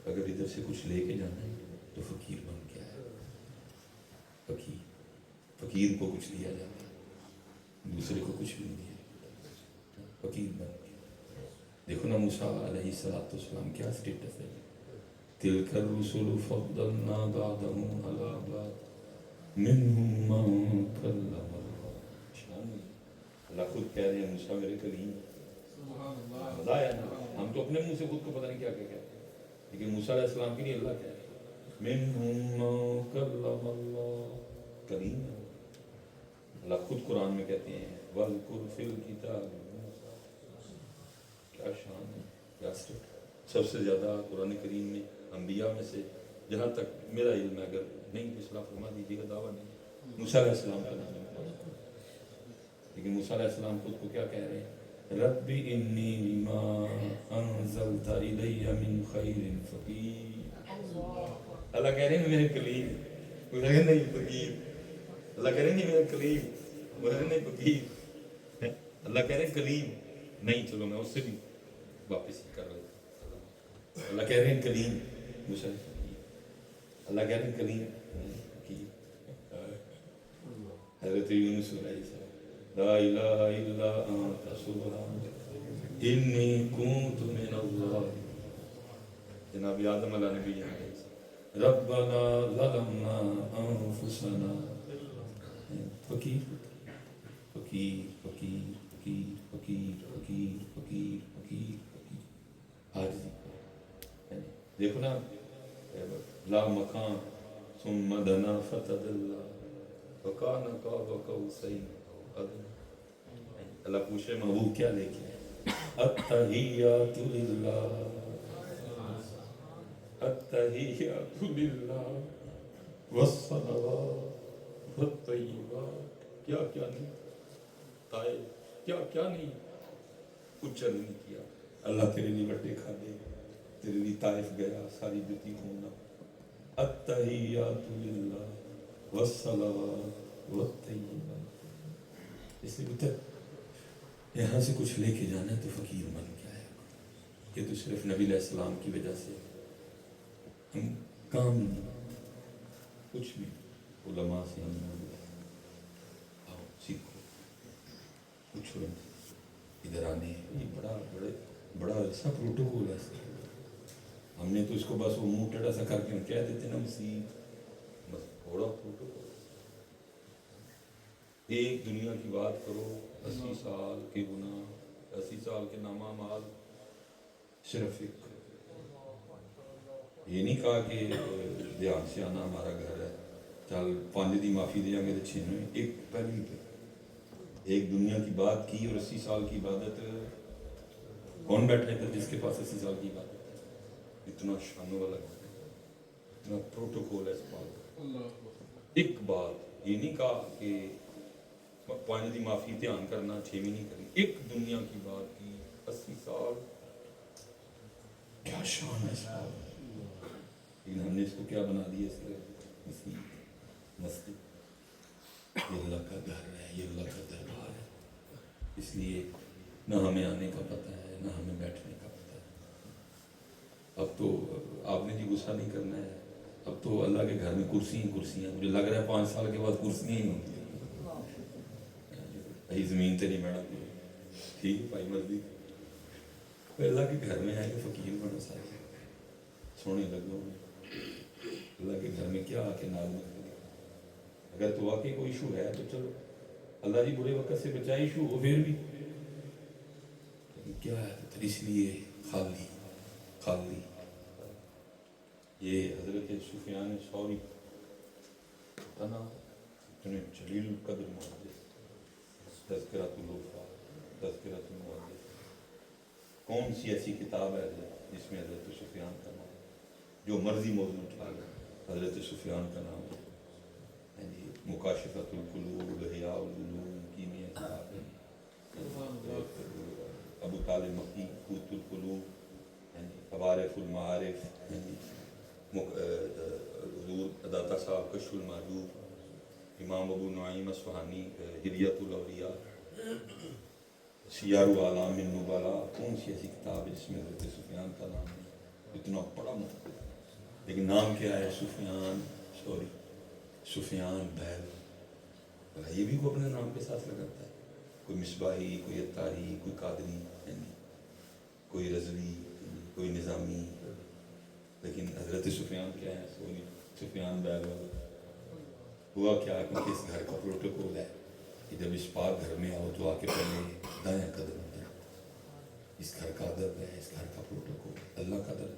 اگر ادھر سے کچھ لے کے جانا ہے تو فقیر بن کے آئے. فقیر، فقیر کو کچھ دیا جاتا ہے، دوسرے کو کچھ بھی نہیں دیا جاتا. فقیر بن کے دیکھو نا موسیٰ علیہ السلام کیا سٹیٹس ہے. تلک الرسل فضلنا بعضهم علی بعض منہم من کلم اللہ. اللہ خود کہہ رہے ہیں موسیٰ میرے کلیم. مزہ آیا نا. ہم تو اپنے منہ سے خود کو پتہ نہیں کیا کہتے ہیں، لیکن موسیٰ علیہ السلام کی نہیں، اللہ کہہ رہے ہیں منہم من کلم اللہ. کلیم اللہ خود قرآن میں کہتے ہیں وَاذْكُرْ فِي الْكِتَابِ مُوسَىٰ. کیا شان ہے، کیا سٹیٹ. سب سے زیادہ قرآن کریم میں انبیاء میں سے جہاں تک میرا علم ہے، اگر نہیں تو اصلاح فرما دیجیے گا، دعویٰ نہیں، موسیٰ علیہ السلام کا نام ہے. لیکن موسیٰ علیہ السلام خود کو کیا کہہ رہے ہیں؟ رب انی لما انزلت الی من خیر فقیر. اللہ کہہ رہے ہیں میرے کلیم، وہ کہہ رہے ہیں نہیں فقیر. اللہ کہہ رہے ہیں نہیں میرے کلیم، وہ کہہ رہے ہیں نہیں فقیر. اللہ کہہ رہے ہیں کلیم نہیں، چلو میں اس سے بھی واپس کر رہا ہوں. اللہ کہہ رہے ہیں کلیم، موسیٰ فقیر. اللہ کہہ رہے ہیں کلیم فقیر. حضرت یونس علیہ السلام لا الہ الا انت سبحانک انی کنت من الظالمین. جناب آدم علیہ نبی ربنا ظلمنا انفسنا. فقیر فقیر فقیر فقیر فقیر فقیر فقیر فقیر فقیر. حاجی دیکھو نا، لا مکان ثم دنا فتدلی وکان قاب قوسین ادنی. اللہ پوچھے محبوب کیا لے کے؟ التحیات للہ، التحیات للہ والصلوات والطیبات. کیا کیا نہیں تائے، کیا کیا نہیں کچھ نہیں کیا. اللہ تیرے لیے بڑے کھا دے، تیرے لیے طائف گیا، ساری جوتی کھونا. التحیات للہ والصلوات والطیبات. اس لیے بتا یہاں سے کچھ لے کے جانا ہے تو فقیر بن کے آئے. یہ تو صرف نبی علیہ السلام کی وجہ سے ہم کام نہیں، کچھ بھی علماء سے ہم آؤ سیکھو کچھ ہو. ادھر آنے یہ بڑا ایسا پروٹوکول ہے. ہم نے تو اس کو بس وہ منہ ٹیڑھا سا کر کے ہم کہہ دیتے نا مسیح، بس بڑا پروٹوکول. ایک دنیا کی بات کرو، 80 سال کے گناہ، 80 سال کے نامہ مال. صرف ایک یہ نہیں کہا کہ دھیان سے آنا ہمارا گھر ہے، چل 5 دی معافی دیا گے تو 6. ایک پہلی پہ ایک دنیا کی بات کی اور 80 سال کی عبادت. کون بیٹھے تھے جس کے پاس 80 سال کی عبادت؟ اتنا شانوں والا گھر ہے، اتنا پروٹوکول ہے اس بات. ایک بات یہ نہیں کہا کہ 5 دی معافی دھیان کرنا 6 بھی نہیں کرنی. ایک دنیا کی بات کی 80 سال. کیا شان ہے اس بات. لیکن ہم نے اس کو کیا بنا دیا؟ اس کا مسجد. یہ اللہ کا گھر ہے، یہ اللہ کا دربار ہے. اس لیے نہ ہمیں آنے کا پتہ ہے، نہ ہمیں بیٹھنے کا پتہ ہے. اب تو آپ نے جی غصہ نہیں کرنا ہے، اب تو اللہ کے گھر میں کرسیاں. مجھے لگ رہا ہے 5 سال کے بعد کرسیاں ہی ہوتی ہیں. زمین تے نہیں بیٹھا ٹھیک ہے بھائی مرضی. اللہ کے گھر میں ہے کہ فقیر بنو سارے سونے لگو. اللہ کے گھر میں کیا آ کے ناز مت کرے. اگر تو واقعی کوئی ایشو ہے تو چلو اللہ جی برے وقت سے بچائے. ایشو ہو پھر بھی کیا ہے تو اس لیے خالی. یہ حضرت سفیان ثوری نا اتنے جلیل القدر محدث، تذکرۃ الحفاظ، تذکرۃ المحدث. کون سی ایسی کتاب ہے جس میں حضرت سفیان کا نام جو مرضی موضوع اٹھا لے حضرت سفیان کا نام ہے. مکاشفۃ القلوب، احیاء العلوم، کیمیا کتاب ہے، ابو طالب مکی قوت القلوب، عوارف المعارف، حضور داتا صاحب کشف المحجوب، امام ابو نعیم اصفہانی ہدیۃ الاولیاء، سیار اعلام النبلاء. کون سی ایسی کتاب ہے جس میں حضرت سفیان کا نام نہیں؟ اتنا بڑا مختصر، لیکن نام کیا ہے؟ سفیان بیل. یہ بھی کو اپنے نام کے ساتھ لگاتا ہے، کوئی مصباحی، کوئی اتاری، کوئی قادری، کوئی رضوی، کوئی نظامی، لیکن حضرت سفیان کیا ہے؟ سفیان بیل والا. ہوا کیا کہ اس گھر کا پروٹوکول ہے کہ جب اس پاک گھر میں آؤ تو آ کے پہلے دائیں قدم دیں. اس گھر کا ادب ہے، اس گھر کا پروٹوکول، اللہ کا ادب.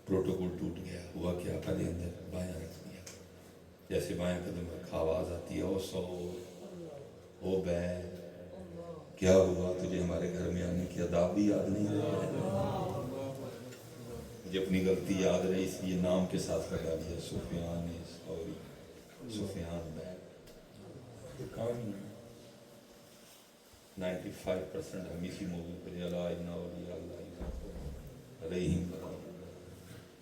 پروٹوکول ٹوٹ گیا. ہوا کیا؟ پہلے اندر بایاں رکھ دیا. جیسے بایاں قدم رکھا آواز آتی ہے، او سو او بیل، کیا ہوا؟ تجھے ہمارے گھر میں آنے کی آداب بھی یاد نہیں رہے؟ مجھے اپنی غلطی یاد رہی، اس لیے نام کے ساتھ لگا دیا سفیان ثوری، سفیان بیل. یہ کام ہی نہیں. 95% ہم اسی موضوع پر الا ان اولیاء اللہ علیہم السلام،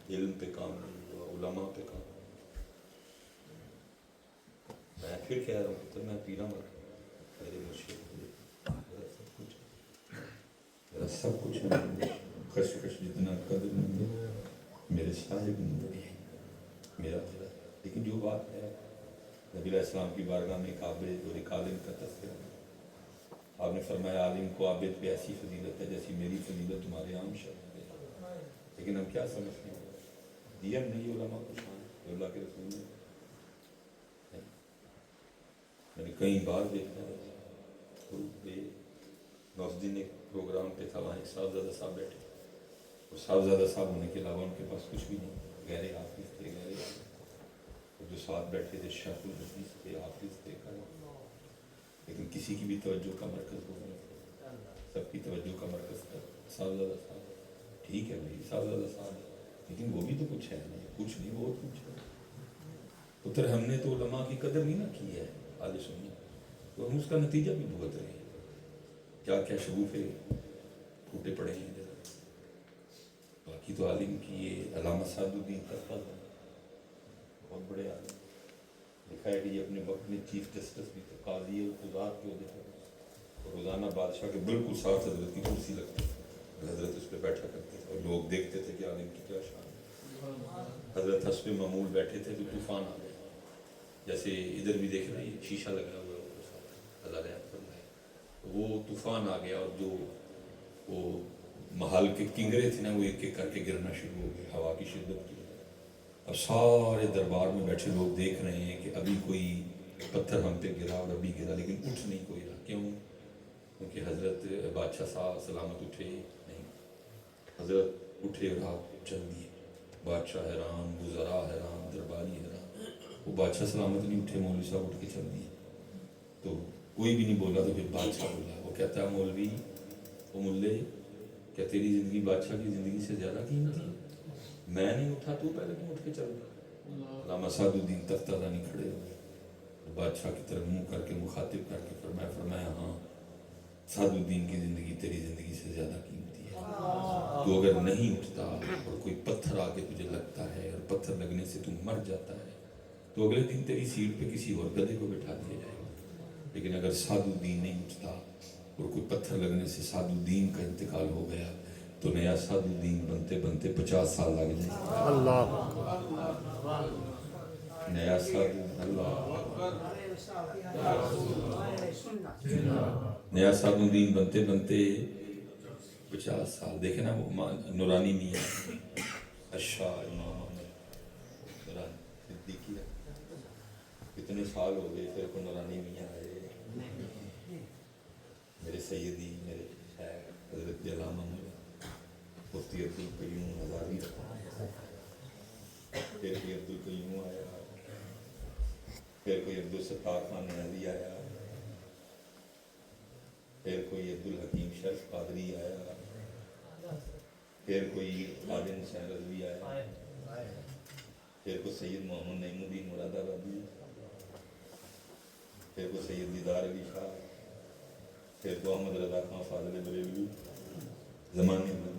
علم پہ کام نہیں ہوا، علماء پہ کام. میں پھر کہہ رہا ہوں تو میں پیرا مر میرے مرشد میرا سب کچھ ہے، میرا سب کچھ ہے. خشخش جتنا قدر نہیں میرے صاحب نہیں میرا. لیکن جو بات ہے نبی علیہ السلام کی بارگاہ میں ایک عابد اور ایک عالم کا تذکرہ. آپ نے فرمایا عالم کو عابد پہ ایسی فضیلت ہے جیسی میری فضیلت تمہارے عام شخص پہ. لیکن ہم کیا سمجھتے ہیں؟ دیا نہیں علماء کو شان جو اللہ کے رسول نے. میں نے کئی بار دیکھا ہے نوزدین ایک پروگرام پہ تھا، وہاں ایک صاحبزادہ صاحب بیٹھے. اور صاحبزادہ صاحب ہونے کے علاوہ ان کے پاس کچھ بھی نہیں، غیر حافظ تھے. جو ساتھ بیٹھے تھے شیخ الحدیث تھے، حافظ تھے، لیکن کسی کی بھی توجہ کا مرکز ہو نہیں. سب کی توجہ کا مرکز تھا صاحبزادہ صاحب. ٹھیک ہے بھائی صاحبزادہ صاحب، لیکن وہ بھی تو کچھ ہے نہیں، کچھ نہیں بہت کچھ ہے. پتر ہم نے تو علماء کی قدر نہیں نہ کی ہے آج سنی، تو ہم اس کا نتیجہ بھی بھگت رہے ہیں. کیا کیا شگوفے پھوٹے پڑے ہیں. باقی تو عالم کی یہ علامہ سعد الدین تفتازانی بہت بڑے عالم لکھا ہے کہ یہ اپنے وقت میں چیف جسٹس بھی تھے، قاضی اور قضات کے عہدے پر. اور روزانہ بادشاہ کے بالکل ساتھ حضرت کی کرسی لگتی تھی، حضرت اس پہ بیٹھا کرتے تھے، اور لوگ دیکھتے تھے کہ عالم کی کیا شان ہے. حضرت حسب معمول بیٹھے تھے تو طوفان آ گیا. جیسے ادھر بھی دیکھ رہے ہیں شیشہ لگا ہوا ہے اللہ رحم فرمائے. وہ طوفان آ گیا اور جو وہ محل کے کنگرے تھے نا وہ ایک ایک کر کے گرنا شروع ہو گئے ہوا کی شدت کی. اب سارے دربار میں بیٹھے لوگ دیکھ رہے ہیں کہ ابھی کوئی پتھر ہم پہ گرا اور ابھی گرا، لیکن اٹھ نہیں کوئی رہا. کیوں؟ کیونکہ حضرت بادشاہ صاحب سلامت اٹھے نہیں. حضرت اٹھے اور ہاتھ چل دیے. بادشاہ حیران، وزراء حیران، درباری حیران. وہ بادشاہ سلامت نہیں اٹھے، مولوی صاحب اٹھ کے چل دیے. تو کوئی بھی نہیں بولا. تو پھر بادشاہ بولا. وہ کہتا ہے مولوی وہ ملے کیا تیری زندگی بادشاہ کی زندگی سے زیادہ قیمتی ہے؟ میں نہیں اٹھا تو پہلے کیوں اٹھ کے چل گیا؟ علامہ سعد الدین تفتازانی کھڑے ہوئے، بادشاہ کی طرف منہ کر کے مخاطب کر کے فرمایا ہاں سعد الدین کی زندگی تیری زندگی سے زیادہ قیمتی ہے. تو اگر نہیں اٹھتا اور کوئی پتھر آ کے تجھے لگتا ہے اور پتھر لگنے سے تم مر جاتا ہے تو اگلے دن تیری سیٹ پہ کسی اور گدھے کو بٹھا دیا جائے گا. لیکن اگر سعد الدین نہیں اٹھتا اور کوئی پتھر لگنے سے سعد الدین کا انتقال ہو گیا تو نیا سعد الدین بنتے بنتے 50 سال لگ جائیں. اللہ نیا سعد نیا سعد الدین بنتے بنتے 50 سال. دیکھیں نا وہ نورانی میاں اشاء امام نورانی صدیقی کتنے سال ہو گئے پھر کو نورانی میاں آئے. میرے سیدی میرے شیخ حضرت علامہ مفتی عبدالقیوم ہزاری رکھا. پھر کوئی عبدالقیوم آیا، پھر کوئی عبدالستار خان نیازی آیا، پھر کوئی عبدالحکیم شرف قادری آیا، پھر کوئی خادم حسین رضوی آیا، پھر کوئی سید محمد نعیم الدین مراد آبادی. پھر وہ سید دیدار علی شاہ، پھر وہ احمد رضا خان فاضل بریلوی، زمانے میں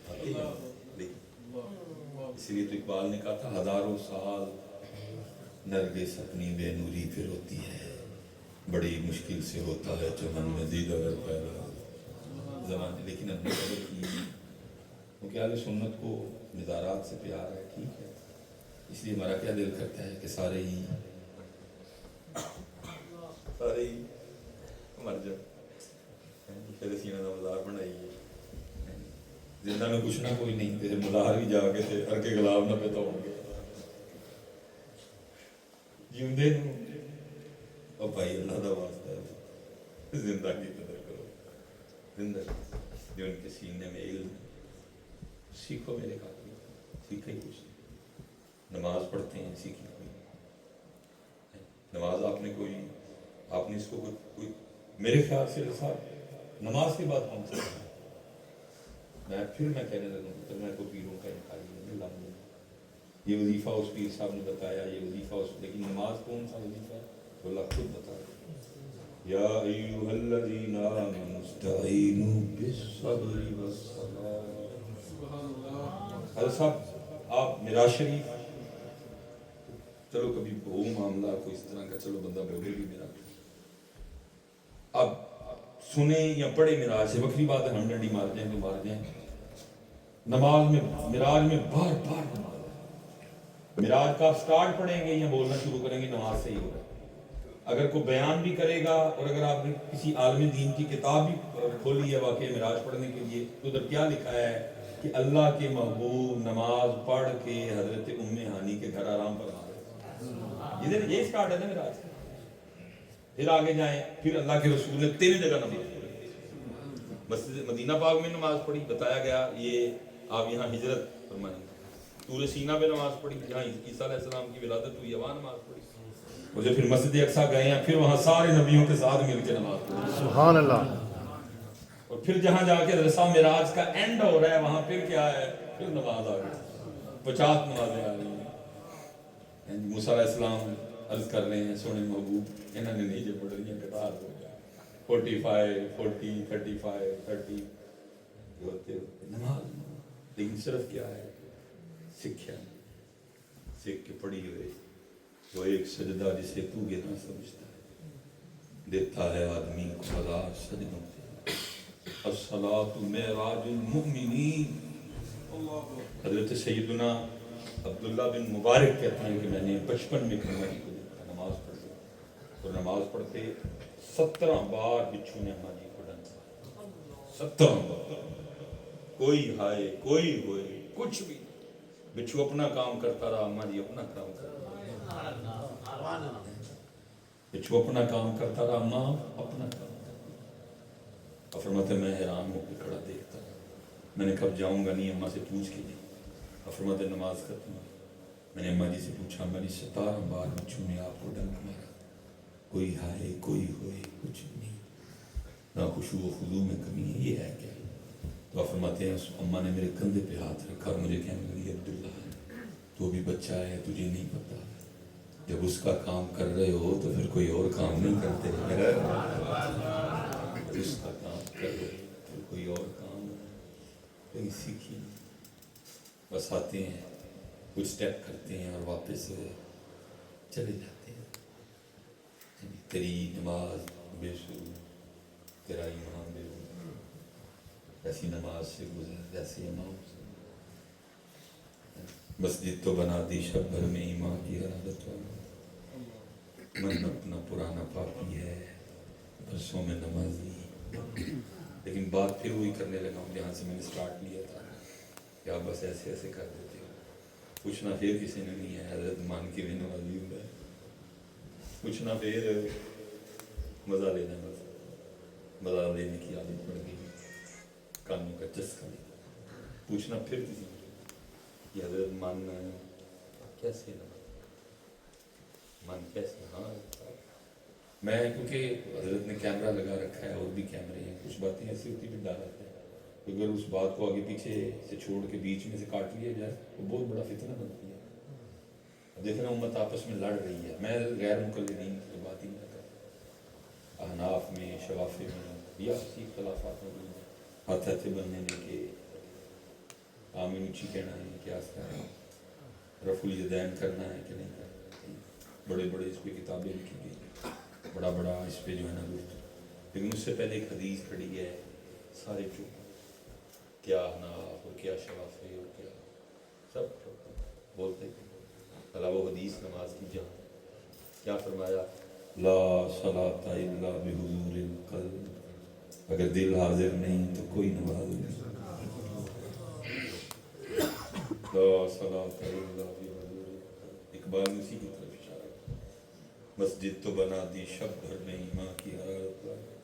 آتے ہیں لیکن اسی لیے تو اقبال نے کہا تھا ہزاروں سال نرگس اپنی بے نوری پہ روتی ہے، بڑی مشکل سے ہوتا ہے چمن میں دید اگر پیدا زمانے، لیکن اب قدر کی کیونکہ اہل سنت کو مزارات سے پیار ہے، ٹھیک ہے، اس لیے ہمارا کیا دل کرتا ہے کہ سارے ہی مر جائے، پھر سینہ کا مزار بنائیے، زندہ میں کچھ نہ کوئی نہیں، جیسے مظاہر بھی جا کے تھے ہر کے گلاب نہ پہ تو ہوں گے جیوندے اور بھائی اللہ دا واسطہ ہے زندہ کی قدر کرو، زندہ جو ان کے سینے میں علم، سیکھو میرے قاتل، سیکھے ہی کچھ نہیں، نماز پڑھتے ہیں سیکھی کوئی نماز، آپ نے اس کو کوئی میرے خیال سے صاحب نماز کے بعد کون سا میں کہنے لگوں تو میں کو پیروں کا انکار نہیں لاؤں گا، یہ وظیفہ اس پیر صاحب نے بتایا، یہ وظیفہ اس، لیکن نماز کون سا وظیفہ ہے تو اللہ خود بتا رہا، یا ایھا الذین آمنوا استعینوا بالصبر والصلاۃ۔ حضرت صاحب آپ معراج شریف، چلو کبھی وہ معاملہ کوئی اس طرح کا، چلو بندہ بولے بھی میرا، اب سنیں یا پڑھے معراج سے بکری بات ہے، ہم ڈنڈی مار جائیں تو مار جائیں، نماز میں معراج میں بار بار نماز ہے، معراج کا آپ سٹارٹ پڑھیں گے یا بولنا شروع کریں گے نماز سے ہی ہوگا، اگر کوئی بیان بھی کرے گا، اور اگر آپ نے کسی عالم دین کی کتاب بھی کھولی ہے واقعہ معراج پڑھنے کے لیے تو ادھر کیا لکھا ہے کہ اللہ کے محبوب نماز پڑھ کے حضرت ام ہانی کے گھر آرام پر آ رہے، یہ سٹارٹ ہے نا معراج کا، پھر آگے جائیں، پھر اللہ کے رسول نے 3 جگہ نماز پڑھی، مسجد مدینہ پاک میں نماز پڑھی، بتایا گیا یہ آپ یہاں ہجرت فرمائیں، طور سینہ پہ نماز پڑھی، جہاں عیسیٰ علیہ السلام کی ولادت ہوئی وہاں نماز پڑھی، اور جب پھر مسجد اقصیٰ گئے ہیں پھر وہاں سارے نبیوں کے ساتھ مل کے نماز پڑھی،
سبحان اللہ،
اور پھر جہاں جا کے حضرت صاحب معراج کا اینڈ ہو رہا ہے وہاں پھر کیا ہے، پھر نماز آ گئی، 50 نمازیں آ رہی ہیں، موسیٰ علیہ السلام عرض کر رہے ہیں سونے محبوب انہوں نے نہیں جب پڑھ رہی ہیں قطار ہو گیا، 45 40 35 30 ہوتے نماز، لیکن صرف کیا ہے سکھیا، سکھ کے پڑھی ہوئے وہ ایک سجدہ جسے تو گنا سمجھتا ہے، دیتا ہے آدمی کو 1000 سجدوں سے، الصلاۃ معراج المؤمنین، حضرت سیدنا عبداللہ بن مبارک کہتے ہیں کہ میں نے بچپن میں کمائی کو دیکھا نماز پڑھتے، اور نماز پڑھتے 17 بار بچھو نے اماں جی کو ڈنگا، 17 بار، کوئی ہائے کوئی ہوئے کچھ بھی، بچھو اپنا کام کرتا رہا، اماں جی اپنا کام کرتا رہا، بچھو اپنا کام کرتا رہا، اماں اپنا کام کرتا، فرماتے میں حیران ہو کے کھڑا دیکھتا، میں نے کب جاؤں گا نہیں، اماں سے پوچھ کے نہیں، فرماتے نماز ختم، میں نے اماں جی سے پوچھا، میں نے 17 بار بچھو نے آپ کو ڈنک مارا، کوئی ہائے کوئی ہوئے کچھ نہیں، نہ خشوع و خضوع میں کمی ہے، یہ ہے کیا؟ تو آپ فرماتے ہیں اماں نے میرے کندھے پہ ہاتھ رکھا اور مجھے کہنے لگی عبداللہ تو بھی بچہ ہے، تجھے نہیں پتا جب اس کا کام کر رہے ہو تو پھر کوئی اور کام نہیں کرتے، اس کا کام کر رہے ہو پھر کوئی اور کام کہیں سیکھی، بس آتے ہیں کچھ سٹیپ کرتے ہیں اور واپس چلے جاتے ہیں، تیری نماز بے شروع، تیرا ایمان بے شروع، ایسی نماز سے گزر جیسی امام سے، مسجد تو بنا دی شب بھر میں ایمان کی حرارت والا، من اپنا پرانا پاپی ہے برسوں میں نمازی، لیکن بات پھر وہی کرنے لگا ہوں جہاں سے میں نے سٹارٹ لیا تھا کہ آپ بس ایسے ایسے کر دیتے ہو، پوچھنا پھر کسی نے نہیں ہے، حضرت مان کی بھی نمازی ہوں گا، پوچھنا پھر مزہ لینا، بس مزہ لینے کی عادت پڑ گئی، کانوں کا چسکا پوچھنا پھر کسی کہ حضرت من کیسے من کیسے، ہاں میں کیونکہ حضرت نے کیمرہ لگا رکھا ہے اور بھی کیمرے ہیں، کچھ باتیں ایسی ہوتی بھی ڈر آتا ہے، اگر اس بات کو آگے پیچھے سے چھوڑ کے بیچ میں سے کاٹ لیا جائے تو بہت بڑا فتنہ بنتی ہے، دیکھنا امت آپس میں لڑ رہی ہے. میں غیر مقلدین کی بات ہی نہیں کرتا. احناف میں, شوافی میں یا اسی اختلافات میں ہاتھ ہاتھ بننے نے کہ آمین اونچی کہنا ہے, قیاس کرنا ہے, رفع الیدین کرنا ہے کہ نہیں کرنا. بڑے بڑے اس پہ کتابیں لکھی گئی, بڑا بڑا اس پہ جو ہے نا گفتگو. لیکن اس سے پہلے ایک حدیث کھڑی ہے, سارے چپ, کیا احناف اور کیا شوافی اور کیا سب چپ بولتے ہیں. اللہ وہ حدیث نماز کی جان. کیا فرمایا؟ لا صلاۃ الا بحضور القلب. اگر دل حاضر نہیں تو کوئی نماز نہیں. لا صلاۃ الا بحضور القلب. اقبال نے اسی کی طرف اشارہ کیا. مسجد تو بنا دی شب بھر نہیں, ماں کی حرارت والی.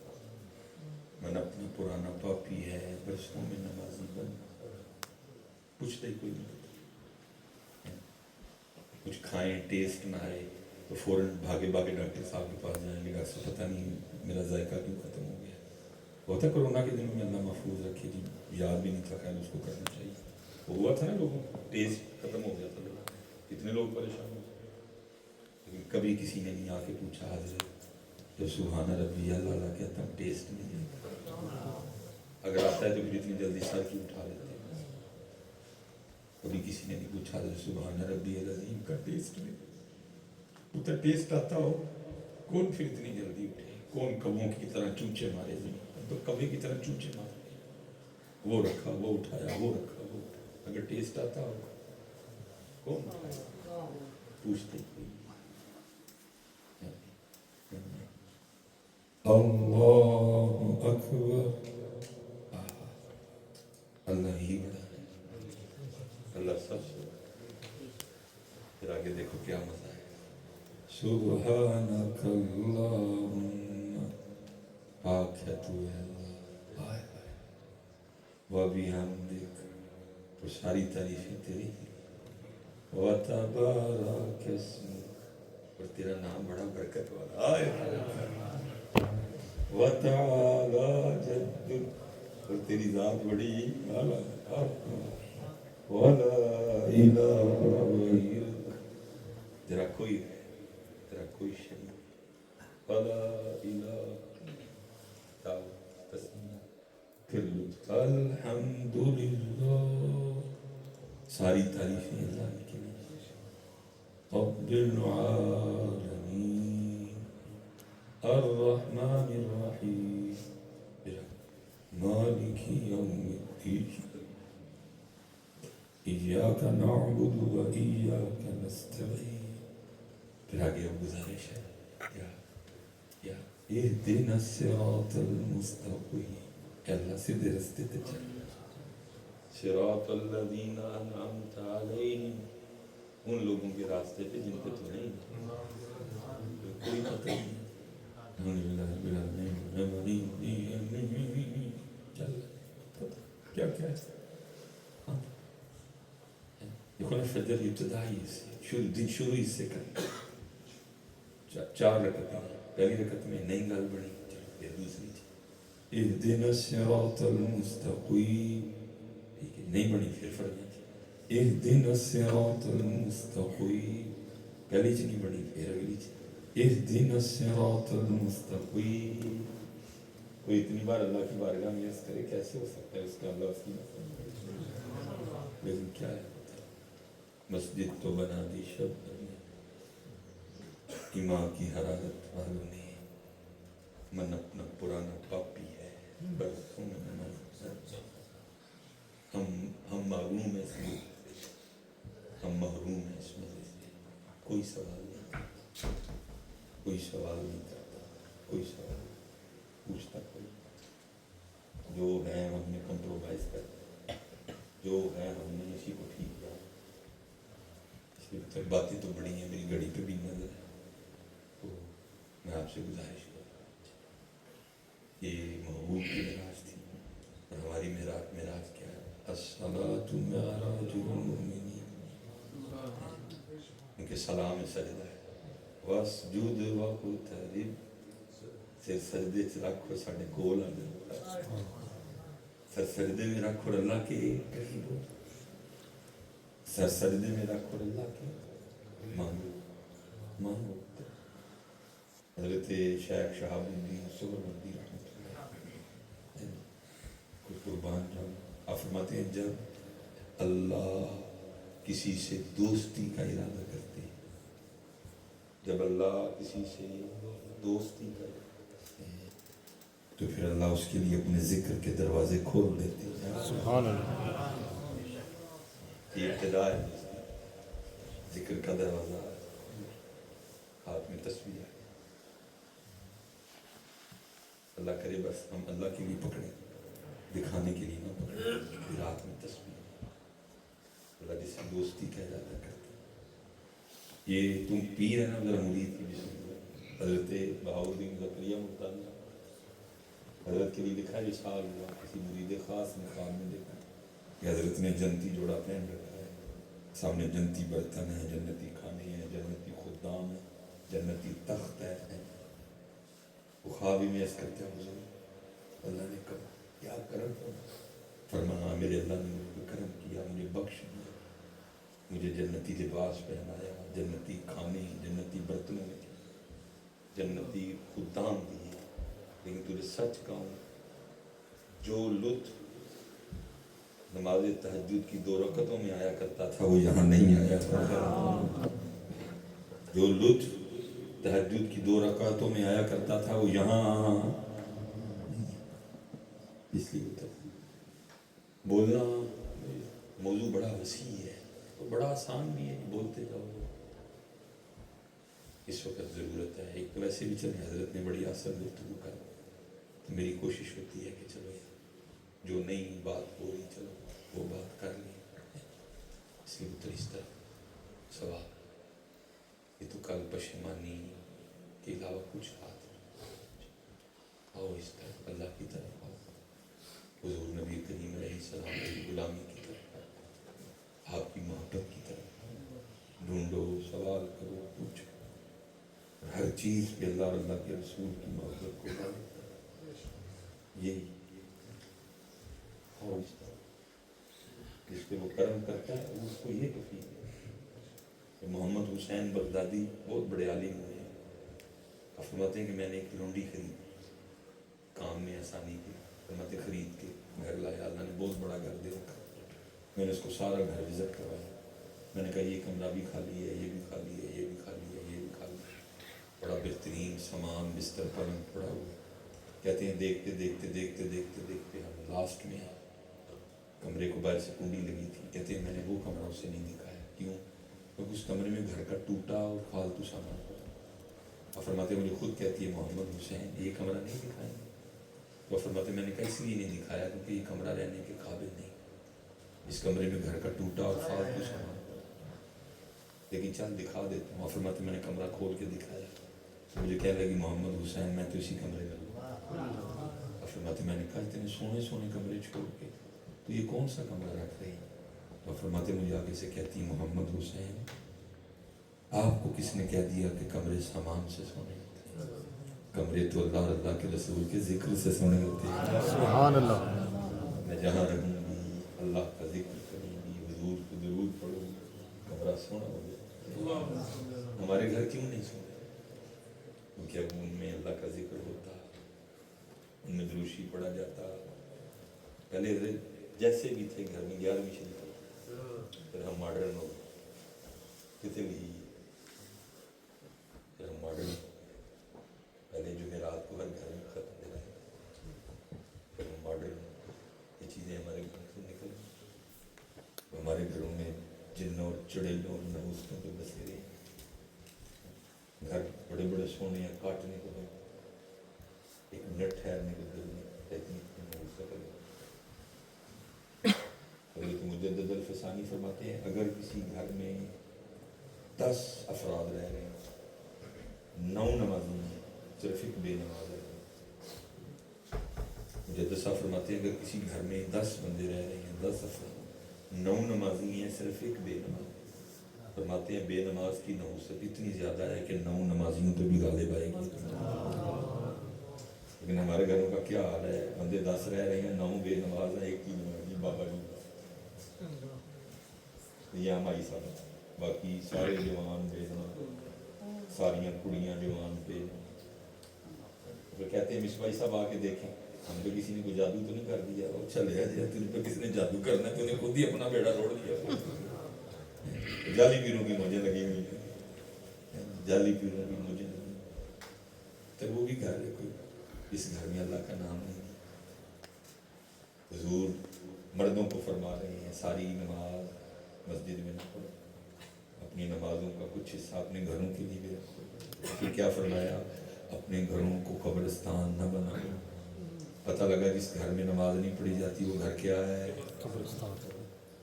من اپنا پرانا پاپی ہے, برسوں میں نمازی بن. پوچھتا ہی کوئی نہیں. کچھ کھائیں ٹیسٹ نہ آئے تو فوراً بھاگے بھاگے ڈاکٹر صاحب کے پاس جائیں گے. ڈاکٹر صاحب پتہ نہیں میرا ذائقہ کیوں ختم ہو گیا. ہوتا کرونا کے دنوں میں اللہ محفوظ رکھے جی, یاد بھی نہیں تھا خیر اس کو کرنا چاہیے. وہ ہوا تھا نا لوگوں کو, ٹیسٹ ختم ہو گیا تھا, لوگ کتنے لوگ پریشان ہو گئے. لیکن کبھی کسی نے نہیں آ کے پوچھا حضرت جب سبحان ربی اللہ کہتا ہوں ٹیسٹ نہیں ہے. اگر آتا ہے تو پھر اتنی جلدی سر کیوں اٹھا لیتے ہیں. کبھی کسی نے نہیں پوچھا سبحان ربی العظیم کا ٹیسٹ نہیں. اتنا ٹیسٹ آتا ہو کون پھر اتنی جلدی اٹھے. کون کبوں کی طرح چونچے مارے زمین, تو کبھی کی طرح چونچے مارے. وہ رکھا وہ اٹھایا, وہ رکھا وہ اٹھایا. اگر ٹیسٹ آتا ہو کون اٹھایا, پوچھتے کوئی. اللہ اکبر. اللہ ہی بڑا ہے, اللہ سب سے. پھر آگے دیکھو کیا مزہ ہے. سبحانک اللہم, پاک ہے تو ہے اللہ, وبحمدک, اور ساری تعریفیں تیری, وتبارک اسمک, اور تیرا نام بڑا برکت والا, وتعالی جدک, اور تیری ذات بڑی اعلیٰ ہے, ولا الہ غیرک, تیرا کوئی ہے, تیرا کوئی شریک, ولا الہ تسمیہ, پھر لطف الحمدللہ, ساری تعریفیں اللہ کے لیے. رب العالمین الرحمن الرحیم مالک یوم الدین ایاک نعبد و ایاک نستعین. پھر آگے اب گزارش ہے, یا اہدنا الصراط المستقیم, کہ اللہ سیدھے رستے پہ چل. صراط الذین انعمت علیہم, ان لوگوں کے راستے پہ جن پہ تو نہیں کوئی پتہ نہیں. چل کیا کیا ہے. دیکھو نا فجر ابتدائی سے دن شروع ہی سے کر 4 رکعتیں. پہلی رکعت میں نئی گل بنی, پھر دوسری اہدنا الصراط المستقیم, ٹھیک ہے, نہیں بنی پھر فرمایا اہدنا الصراط المستقیم, پہلی چ نہیں بنی پھر اگلی چ اہدنا الصراط المستقیم. کوئی اتنی بار اللہ کی بارگاہ میں عرض کرے کیسے ہو سکتا ہے اس کا اللہ اس کی نفرت. لیکن کیا ہے, مسجد تو بنا دی شب بھر میں, ایمان کی حرارت والوں نے. من اپنا پرانا پاپی ہے, برسوں میں نماز. ہم محروم ہیں اس میں, ہم محروم ہیں اس مزے سے. کوئی سوال نہیں کرتا, کوئی سوال نہیں کرتا, کوئی سوال پوچھتا کوئی. جو ہے ہم نے کمپرومائز کر دیا, جو ہے ہم نے اسی کو ٹھیک کیا. اس لیے باتیں تو بڑی ہیں, میری گھڑی پہ بھی نظر ہے. تو میں آپ سے گزارش کروں, یہ محبوب کی معراج تھی, اور ہماری معراج کیا ہے؟ الصلاۃ معراج المؤمنین. ان کے سلام سجدہ ہے. واسجد واقترب, سر سجدے چ رکھ اور ساڈے کول آ جاؤ. سر سجدے میں رکھ اور اللہ کے قریب ہو. سر سجدے میں رکھ اور اللہ کے مانگو حضرت شیخ شہاب الدین سہروردی رحمۃ اللہ کو قربان جاؤ، آپ فرماتے ہیں جب اللہ کسی سے دوستی کا ارادہ کرتے ہیں، جب اللہ کسی سے دوستی کرتے ہیں تو پھر اللہ اس کے لیے اپنے ذکر کے دروازے کھول دیتے ہیں۔
سبحان اللہ۔
یہ ابتدا ہے، ذکر کا دروازہ، ہاتھ میں تصویر ہے، اللہ کرے بس ہم اللہ کے لیے پکڑیں، دکھانے کے لیے نہ پکڑیں، پھر ہاتھ میں تصویر، اللہ جس سے دوستی کا ارادہ کرتے ہیں۔ یہ تم پیر ہے نا، ذرا مرید کی بھی سنو۔ حضرت بہاؤالدین زکریا ملتانی حضرت کے لیے لکھا ہے، اشعار ہوا کسی مرید خاص مقام میں دیکھا کہ حضرت نے جنتی جوڑا پہن رکھا ہے، سامنے جنتی برتن ہے، جنتی کھانے ہیں، جنتی خدام ہے، جنتی تخت ہے۔ وہ خواب ہی میں اس کرتے ہیں، حضور اللہ نے کہا کیا کرم کرنا، فرمایا میرے اللہ نے مجھے کرم کیا، مجھے بخش دیا، مجھے جنتی لباس پہنایا، جنتی کھانے، جنتی برتنوں میں جنتی خدام دیے۔ لیکن تجھے سچ کہوں، جو لطف نماز تہجد کی 2 رکعتوں میں آیا کرتا تھا وہ یہاں نہیں آیا کرتا، جو لطف تہجد کی 2 رکعتوں میں آیا کرتا تھا وہ یہاں اس لیے ہوتا بولنا موضوع بڑا وسیع ہے اور بڑا آسان بھی ہے، بولتے جاؤ۔ اس وقت ضرورت ہے ایک تو ویسے بھی چلے، حضرت نے بڑی آسان گفتگو کر، تو میری کوشش ہوتی ہے کہ چلو جو نئی بات ہو رہی چلو وہ بات کر لیں، اس لیے تو اس طرح سوال یہ تو کل پشیمانی کے علاوہ کچھ بات آؤ اس طرح اللہ کی طرف آؤ، حضور نبی کریم علیہ السلام کی غلامی کی طرف، آپ کی محبت کی طرف ڈھونڈو، سوال کرو، پوچھو، ہر چیز پہ اللہ اور اللہ کے رسول کی محبت کو ڈالو، یہی اور اس طرح جس پہ وہ کرم کرتا ہے اس کو یہ کفیل ہے کہ محمد حسین بغدادی بہت بڑے عالم ہوئے ہیں، آپ فرماتے ہیں کہ میں نے ایک لونڈی خرید کام میں آسانی کی، فرماتے خرید کے گھر لایا، اللہ نے بہت بڑا گھر دے رکھا، میں نے اس کو سارا گھر وزٹ کروایا، میں نے کہا یہ کمرہ بھی خالی ہے، یہ بھی خالی ہے، یہ بھی خالی ہے، یہ بھی خالی ہے، بڑا بہترین سامان بستر پلنگ پڑا ہوا، کہتے ہیں دیکھتے دیکھتے دیکھتے دیکھتے دیکھتے ہم لاسٹ میں آئے، کمرے کو باہر سے کنڈی لگی تھی، کہتے ہیں میں نے وہ کمرہ اسے نہیں دکھایا، کیوں؟ کیونکہ اس کمرے میں گھر کا ٹوٹا اور فالتو سامان پڑا، اور فرماتے مجھے خود کہتی ہے محمد حسین یہ کمرہ نہیں دکھائیں گے، وہ فرماتے میں نے کہا اس لیے نہیں دکھایا کیونکہ یہ کمرہ رہنے کے قابل نہیں، اس کمرے میں گھر کا ٹوٹا اور فالتو سامان پڑا، لیکن چل دکھا دیتا ہوں، اور فرماتے میں نے کمرہ کھول کے دکھایا، مجھے کہنے لگی محمد حسین میں تو اسی کمرے میں ہوں، اور فرماتے میں نے کہا اتنے سونے سونے کمرے چھوڑ کے تو یہ کون سا کمرہ رکھ رہی ہے؟ تو فرماتے مجھے آگے سے کہتی محمد حسین آپ کو کس نے کہہ دیا کہ کمرے سامان سے سونے ہوتے ہیں؟ کمرے تو اللہ اور اللہ کے رسول کے ذکر سے سونے ہوتے ہیں۔
سبحان اللہ۔
میں جہاں رہوں گی اللہ کا ذکر کروں گی، حضور کو درود پڑھوں گی، کمرہ سونا ہو گیا۔ ہمارے گھر کیوں نہیں سونے؟ کیونکہ اب ان میں اللہ کا ذکر ہوتا، ان میں دروشی پڑھا جاتا، پہلے جیسے بھی تھے گھر میں 11ویں شریف، پھر ہم ماڈرن ہو کتنے بھی، پھر ہم ماڈرن، پہلے جمعرات کو ہر گھر میں ختم دے رہے، پھر ہم ماڈرن، یہ چیزیں ہمارے گھر سے نکل گئی، ہمارے گھروں میں جنوں اور چڑیلوں اور نحوستوں کے بسے رہے، گھر بڑے بڑے سونے ہیں، کاٹنے کو دو، ایک منٹ ٹھہرنے کو دل نہیں، تکنیک میں ہو سکے۔ حضرت مجدد الفسانی فرماتے ہیں اگر کسی گھر میں 10 افراد رہ رہے ہیں، 9 نمازی ہیں، صرف ایک بے نماز ہے، مجدد صاحب فرماتے ہیں اگر کسی گھر میں 10 بندے رہ رہے ہیں، 10 افراد، 9 نمازی ہیں، صرف ایک بے نماز، فرماتے ہیں بے نماز کی نحوست اتنی زیادہ ہے کہ 9 نمازیوں تو بھی غالب آئے گی، لیکن ہمارے گھروں کا کیا حال ہے، بندے 10 رہ رہے ہیں، 9 بے نماز ہیں، ایک کی نمازی بابا جی، یہ ہماری ساتھ
باقی سارے جوان بھیجنا، ساریاں کڑیاں جوان بھیجنا. پھر کہتے ہیں مصباحی صاحب آ کے دیکھیں ہم پہ کسی نے کوئی جادو تو نہیں کر دیا. اور چلے جائے تجھ پہ کس نے جادو کرنا ہے، تو نے خود ہی اپنا بیڑا روڑ دیا. جعلی پیروں کی موجیں لگی ہوئی ہیں، جعلی پیروں کی موجیں لگی ہوئی. تو وہ بھی گھر ہے کوئی، اس گھر میں اللہ کا نام نہیں. حضور مردوں کو فرما رہے ہیں ساری نماز مسجد میں نہ پڑھو، اپنی نمازوں کا کچھ حصہ اپنے گھروں کے لیے بھی رکھو. پھر کیا فرمایا؟ اپنے گھروں کو قبرستان نہ بناؤ. پتہ لگا جس گھر میں نماز نہیں پڑھی جاتی وہ گھر کیا ہے؟ قبرستان.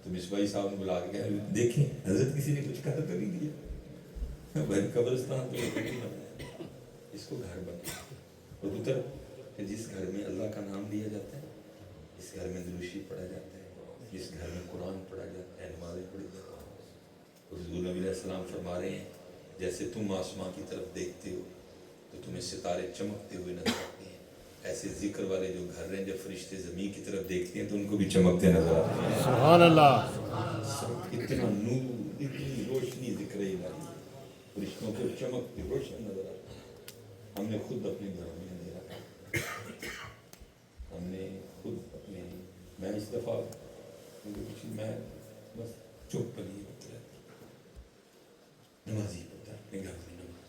تو مصباحی صاحب نے بلا کے کہا دیکھیں حضرت کسی نے کچھ کہا تو نہیں دیا بھائی، قبرستان تو نہیں بنایا، اس کو گھر بنا. اور پتر کہ جس گھر میں اللہ کا نام لیا جاتا ہے، جس گھر میں دروشی پڑھا جاتا ہے، جس گھر میں قرآن پڑھا جاتا ہے، نمازیں پڑھی جاتی ہیں. حضور نبی علیہ السلام فرما رہے ہیں جیسے تم آسمان کی طرف دیکھتے ہو تو تمہیں ستارے چمکتے ہوئے نظر آتے ہیں، ایسے ذکر والے جو گھر ہیں جب فرشتے زمین کی طرف دیکھتے ہیں تو ان کو بھی چمکتے نظر آتے ہیں. سبحان اللہ. اتنا نور، اتنی روشنی ذکر الہی ہے، فرشتوں کو چمکتے روشن نظر آتے ہیں. ہم نے خود اپنے گھروں میں اندھیرا کر، ہم نے خود اپنے، میں اس دفعہ میں بس چپ پر ہی ہوتا رہتا، نمازی ہوتا ہے اپنے گھر میں نماز،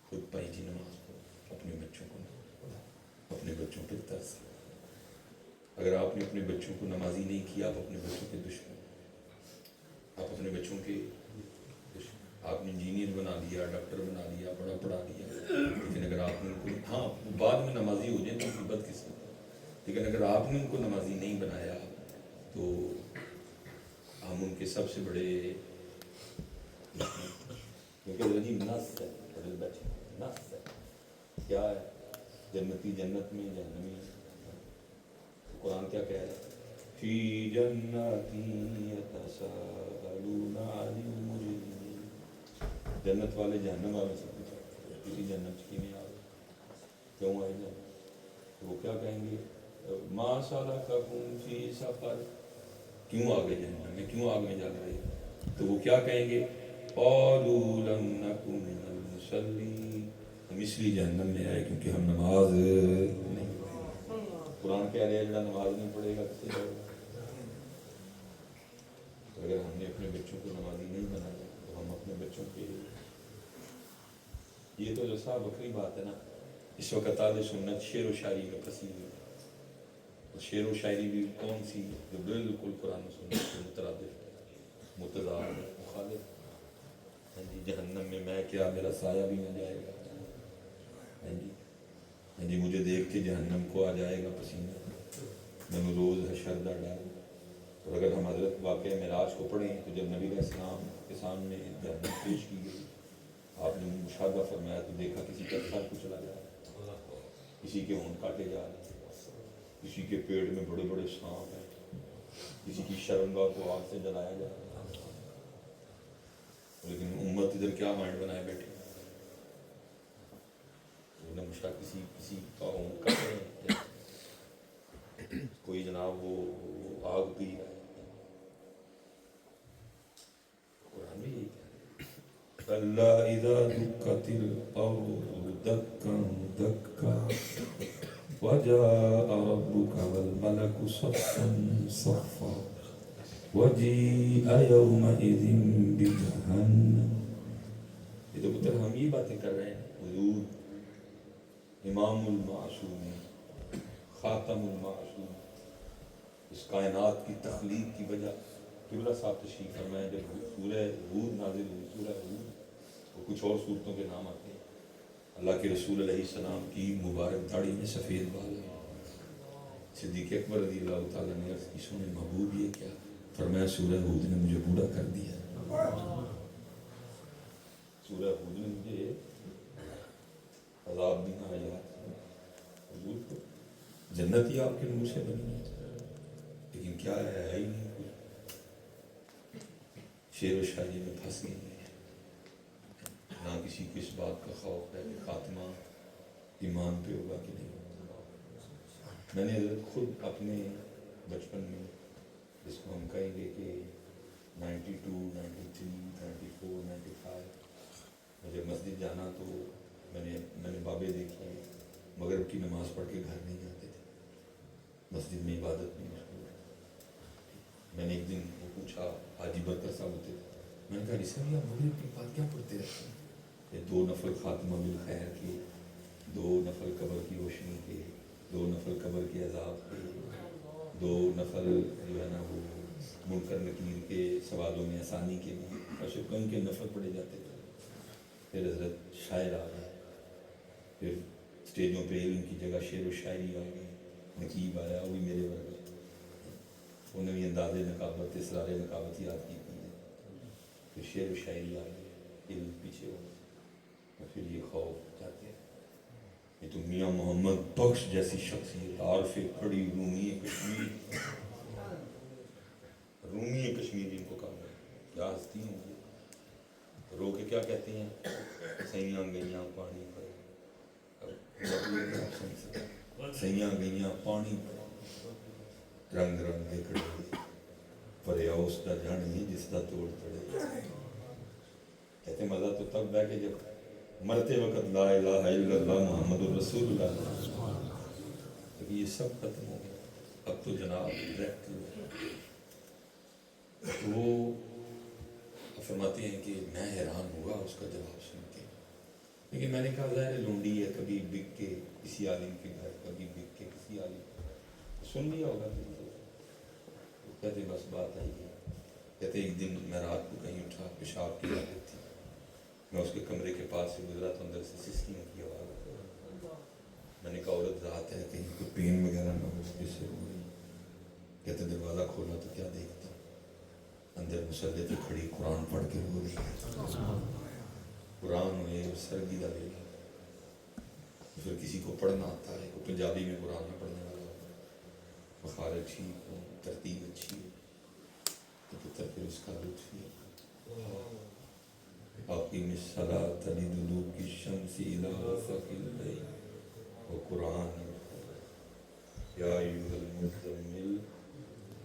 خود پائی جی نماز پڑھو، اپنے بچوں کو نماز پڑھو، اپنے بچوں پہ ترس. اگر آپ نے اپنے بچوں کو نمازی نہیں کیا آپ اپنے بچوں کے دشمن، آپ اپنے بچوں کے دشمن. آپ نے انجینئر بنا دیا، ڈاکٹر بنا دیا، بڑا پڑھا دیا، لیکن اگر آپ نے ان کو، ہاں بعد میں نمازی ہو جائیں تو ان کی بدقسمت، لیکن اگر آپ نے ان کو نمازی نہیں بنایا تو ہم ان کے سب سے بڑے دشمن. کیونکہ رجیم نس ہے، بڑے بچے نس ہے. کیا ہے؟ جنتی جنت میں، جہنمی قرآن کیا کہہ رہا ہے؟ فی جنات یتساءلون عن المجرمین. جنت والے جہنم والے سے پوچھا کسی جنت کی نہیں آ رہے، کیوں آئے جنت؟ وہ کیا کہیں گے؟ ما سلککم فی سقر. کیوں آگے جہنم میں، کیوں آگ میں جل رہے؟ تو وہ کیا کہیں گے؟ قالوا لم نک من المصلین. ہم اس لیے جہنم میں آئے کیونکہ ہم نماز نہیں پڑھے. قرآن کہہ رہے ہیں جڑا نماز نہیں پڑھے گا کسے جائے گا؟ تو اگر ہم نے اپنے بچوں کو نمازی نہیں بنایا تو ہم اپنے بچوں کے، یہ تو جو صاحب بکری بات ہے نا. اس وقت اہل سنت شعر و شاعری میں پھنسی ہوئی ہے. اور شعر و شاعری بھی کون سی؟ جو بالکل قرآن و سنت سے مترادف ہے، متضاد ہے، مخالف. ہاں جی، جہنم میں میں کیا، میرا سایہ بھی نہ جائے گا. ہاں جی، ہاں جی، مجھے دیکھ کے جہنم کو آ جائے گا پسینہ، میں روز حشر دا ڈر. اور اگر ہم حضرت واقعہ معراج کو پڑھیں تو جب نبی علیہ السلام کے سامنے جہنم پیش کی گئی، آپ نے مشاہدہ فرمایا تو دیکھا کسی کا سر کچلا جا رہا ہے، کسی کے ہونٹ کاٹے جا رہے ہیں، کسی کے پیٹ میں بڑے بڑے سانپ ہیں، کسی کی شرمگاہ کو آگ سے جلایا جا رہا ہے. لیکن امت ادھر کیا مائنڈ بنائے بیٹھے، کسی کا ہونٹ کاٹ رہے ہیں، کوئی جناب وہ آگ پی رہا ہے. قرآن بھی یہی کہہ رہا ہے کَلَّا إِذَا دُكَّتِ الْأَرْضُ دَكًّا دَكًّا وَجَاءَ رَبُّكَ وَالْمَلَكُ صَفًّا صَفًّا وَجِيءَ يَوْمَئِذٍ بِجَهَنَّمَ. یہ تو پتر ہم یہ باتیں کر رہے ہیں. حضور امام المعصومین، خاتم المعصومین، اس کائنات کی تخلیق کی وجہ. قبلہ صاحب تشریف فرمائے جب سورہ ہود نازل ہوئی، سورہ ہود، اور کچھ اور سورتوں کے نام آتے ہیں، اللہ کے رسول علیہ السلام کی مبارک داڑھی میں سفید بال ہیں. صدیق اکبر رضی اللہ تعالیٰ نے عرض کی سونے محبوب یہ کیا؟ فرمایا سورہ ہود نے مجھے بوڑھا کر دیا. سورہ ہود نے مجھے عذاب دیا آیات. حضور کو جنت ہی آپ کے نور سے بنی ہے، لیکن کیا ہے ہی نہیں کچھ. شعر و شاعری میں پھنس گئی ہیں، نہ کسی کو اس بات کا خوف ہے کہ خاتمہ ایمان پہ ہوگا کہ نہیں. میں نے خود اپنے بچپن میں، جس کو ہم کہیں گے کہ 92 93 صحابے دیکھیے مغرب کی نماز پڑھ کے گھر نہیں جاتے تھے, مسجد میں عبادت میں مشغول. میں نے ایک دن وہ پوچھا, حاجی برکت صاحب ہوتے تھے, میں نے کہا جی صاحب آپ مغرب کے بعد کیا پڑھتے رہتے ہیں؟ کہ 2 نفل خاتمہ بالخیر کے, 2 نفل قبر کی روشنی کے, 2 نفل قبر کے عذاب کے, 2 نفل جو ہے نا وہ منکر نکیر کے سوالوں میں آسانی کے لیے, اشرکن کے نفل پڑھے جاتے تھے. پھر حضرت شاعر آ گئے, پھر اسٹیجوں پہ ان کی جگہ شعر و شاعری آ گئی, نقیب آیا, وہ بھی میرے ورگے, انہوں نے بھی انداز نقابت اسرار نقابت یاد کی ہے. پھر شعر و شاعری آ گئی, علم پیچھے ہو, اور پھر یہ خوف جاتے ہیں. یہ تو میاں محمد بخش جیسی شخصیت, عارف کھڑی رومی کشمیر, رومی کشمیر جن کو کہا ہے, کیا ہستی ہوں گی, رو کے کیا کہتے ہیں, سیاں گئیاں پانی پر, سیاں گئیاں پانی پر, رنگ رنگ دے کھڑے پریا اس کا جان نہیں جس کا توڑ پڑے. کہتے مزہ تو تب ہے کہ جب مرتے وقت لا الہ الا اللہ محمد رسول اللہ, لیکن یہ سب ختم ہو گیا. اب تو جناب ڈائریکٹ وہ فرماتے ہیں کہ میں حیران ہوا اس کا جواب سن کے, لیکن میں نے کہا ظاہر لونڈی ہے, کبھی بک کے کسی عالم کے گھر, کبھی بک کے کسی عالم, سن لیا ہوگا. کہتے بس بات آئی ہے. کہتے ایک دن میں رات کو کہیں اٹھا, پیشاب کی عادت تھی, میں اس کے کمرے کے پاس سے گزرا تو اندر سے سسکیوں کی آواز. میں نے کہا عورت رات ہے, کہیں کوئی پین وغیرہ نہ ہو جس سے ہو رہی. کہتے دروازہ کھولا تو کیا دیکھتا, اندر مسلح پہ کھڑی قرآن پڑھ کے رو رہی ہے. قرآن ہوئے سردی کا ویلا, پھر کسی کو پڑھنا آتا ہے, کوئی پنجابی میں قرآن نہ پڑھنے والا ہو, بخار اچھی ہو, ترتیب اچھی ہو, تو پتر پھر اس کا لطف ہی اقیم الصلاۃ لدلوک الشمس الی غسق اللیل وقرآن یا ایھا المزمل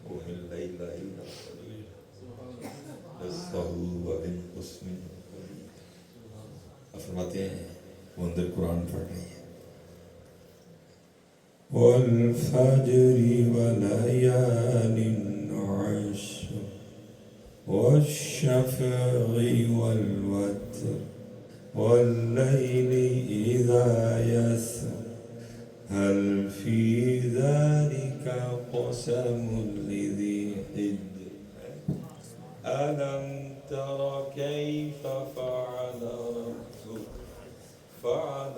قم اللیل الا قلیلا نصفہ وانقص منہ قلیلا. فرماتے ہیں وہ اندر قرآن پڑھ رہی ہے. والفجر وليال عشر والشفع والوتر والليل إذا يسر هل في ذلك قسم لذي حجر ألم تر كيف فعل ربك بعاد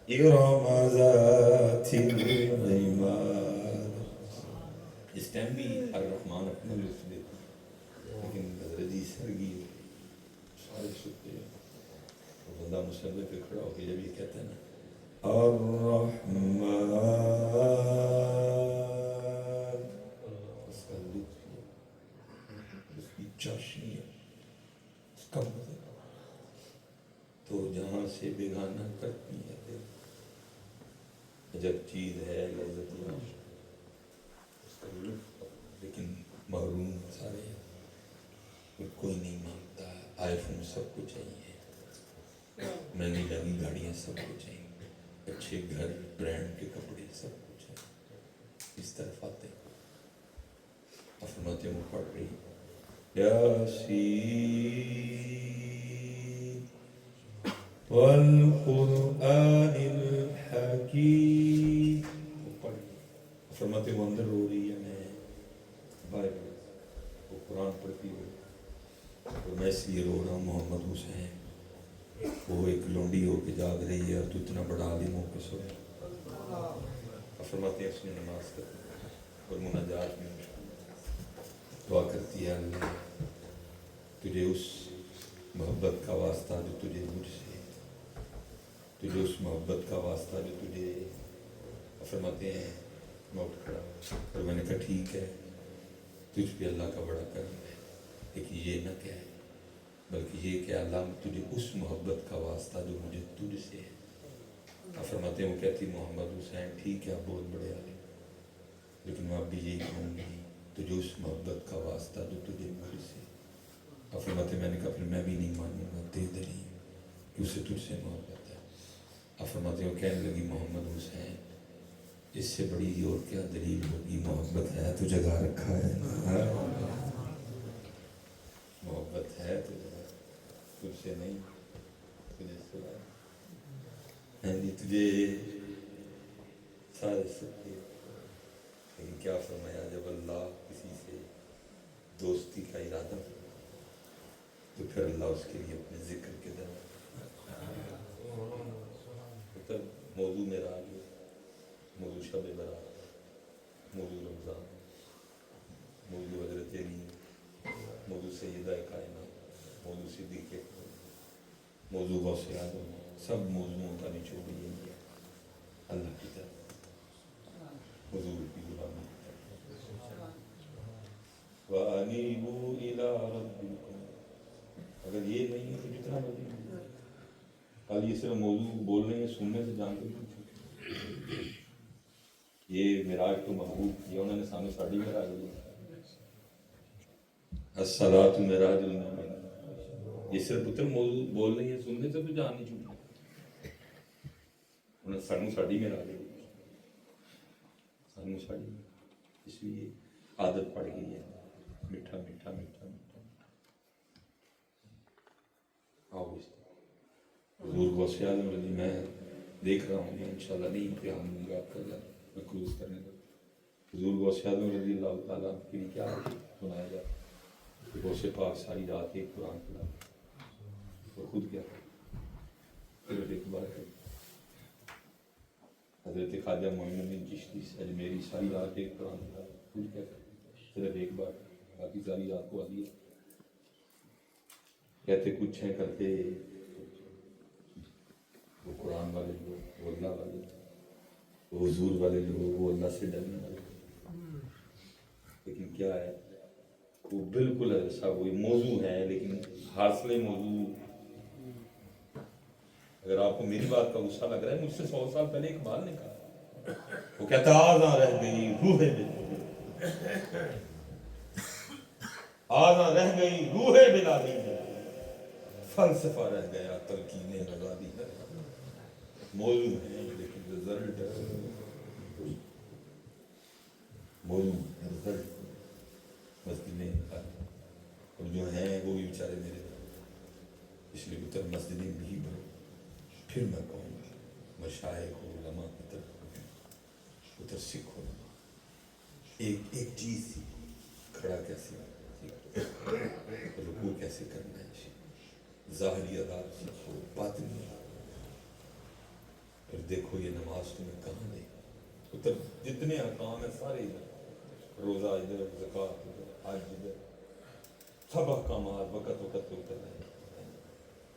إرم ذات العماد. اس ٹائم بھی الرحمن اپنا لطف دیتا ہے, لیکن حضرت جی سرگی سارے سکتے ہیں. وہ بندہ مسلح پہ کھڑا ہو کے جب یہ کہتا ہے نا الرحمن, اس کا لطف ہے, اس کی چاشنی ہے, اس کا مزہ تو جہاں سے بیگانہ کرتی ہے. جب چیز ہے لذت اس کا لطف, لیکن محروم سارے ہیں. کوئی نہیں مانگتا, آئی فون سب کو چاہیے, مہنگی مہنگی گاڑیاں سب کو چاہیے, اچھے گھر برانڈ کے کپڑے سب کو چاہیے. اس طرف آتے فرماتے ہیں وہ پڑھ رہی یاسین والقرآن الحکیم. وہ پڑھ رہی, فرماتے وہ اندر رو رہی ہے, میں باہر وہ قرآن پڑھتی ہو, اور میں اس لیے رو رہا ہوں محمد حسین وہ ایک لونڈی ہو کے جاگ رہی ہے, اور تو اتنا بڑا عالم ہو کے سو. فرماتے ہیں اس نے نماز کرتی اور مناجات میں دعا کرتی ہے, اللہ تجھے اس محبت کا واسطہ جو تجھے مجھ سے, تجھے اس محبت کا واسطہ جو تجھے. فرماتے ہیں میں اٹھ کھڑا, اور میں نے کہا ٹھیک ہے تجھ پہ اللہ کا بڑا کرم ہے, لیکن یہ نہ کہے بلکہ یہ کہ اللہ تجھے اس محبت کا واسطہ جو مجھے تجھ سے ہے. فرماتے ہیں وہ کہتی محمد حسین ٹھیک ہے آپ بہت بڑے عالم, لیکن میں اب بھی یہی کہوں گی تجھے اس محبت کا واسطہ جو تجھے مجھ سے. فرماتے میں نے کہا پھر میں بھی نہیں مانوں گا, دے دلی کہ اسے تجھ سے محبت ہے. آپ فرماتے ہو کہنے لگی محمد حسین اس سے بڑی اور کیا دلیل ہوگی, محبت ہے تو جگہ رکھا ہے, محبت ہے تو جگہ, تجھ سے نہیں, تجھے سوا تجھے سارے سکے. لیکن کیا فرمایا, جب اللہ کسی سے دوستی کا ارادہ تو پھر اللہ اس کے لیے اپنے ذکر کے درمیان موضوع معراج, موضوع شب برات, موضوع رمضان, موضوع حضرت علی, موضوع سیدہ کائنات, موضوع صدیق اکبر, موضوع غوث اعظم, سب موضوعوں کا نچوڑ یہی ہے, اللہ کی طرف, حضور کی غلامی. وَأَنِيبُوا إِلَىٰ رَبِّكُمْ. اگر یہ نہیں ہے تو جتنا مرضی کل یہ صرف موضوع بول رہے ہیں, سننے سے جان کر یہ معراج تو محبوب کیا انہوں نے, سامنے ساڑھی معراج دی, الصلاۃ معراج المومن. یہ صرف پتر موضوع بول رہے ہیں, سننے سے تو جان نہیں چھوٹی. انہوں نے سانو ساڑھی معراج دی, سانو ساڑھی, اس لیے عادت پڑ گئی ہے میٹھا میٹھا میٹھا میٹھا. آؤ اس حضور غوث اعظم رضی, میں دیکھ رہا ہوں انشاءاللہ نہیں امتحان دوں گا آپ کا میں کروز کرنے کا. حضور غوث اعظم رضی اللہ تعالیٰ کے لیے کیا سنایا جائے کہ غوث پاک ساری رات ایک قرآن پڑھا اور خود کیا صرف ایک بار کر. حضرت خواجہ معین الدین چشتی اجمیری ساری رات ایک قرآن پڑھا, خود کیا صرف ایک بار, باقی ساری رات کو آدھی ہے. کہتے کچھ ہیں کرتے وہ قرآن والے لوگ, وہ اللہ والے, وہ حضور والے لوگ, وہ اللہ سے ڈرنے والے. لیکن کیا ہے وہ بالکل ایسا وہی موضوع ہے, لیکن حاصل موضوع. اگر آپ کو میری بات کا غصہ لگ رہا ہے, مجھ سے 100 سال پہلے اقبال نے کہا, وہ کہتا آزاں رہ گئی روح بلالی, آزاں رہ گئی روح بلالی, فلسفہ رہ گیا تلقین غزالی. موضوع ہے لیکن رزلٹ موضوع رزلٹ مسجدیں اور جو ہیں وہ بھی بیچارے میرے, اس لیے اتر مسجدیں بھی بھرو. پھر میں کہوں گا مشائخ و علماء کی طرف اتر سکھ علماء, ایک ایک چیز تھی, کھڑا کیسے رکوع کیسے کرنا ہے, ظاہری ادا سیکھو, باطنی. پھر دیکھو یہ نماز تمہیں کہاں دے, اتر جتنے احکام ہیں سارے ادھر, روزہ ادھر, زکوٰۃ ادھر, حج ادھر, سب احکامات وقت وقت پہ اتر رہے ہیں.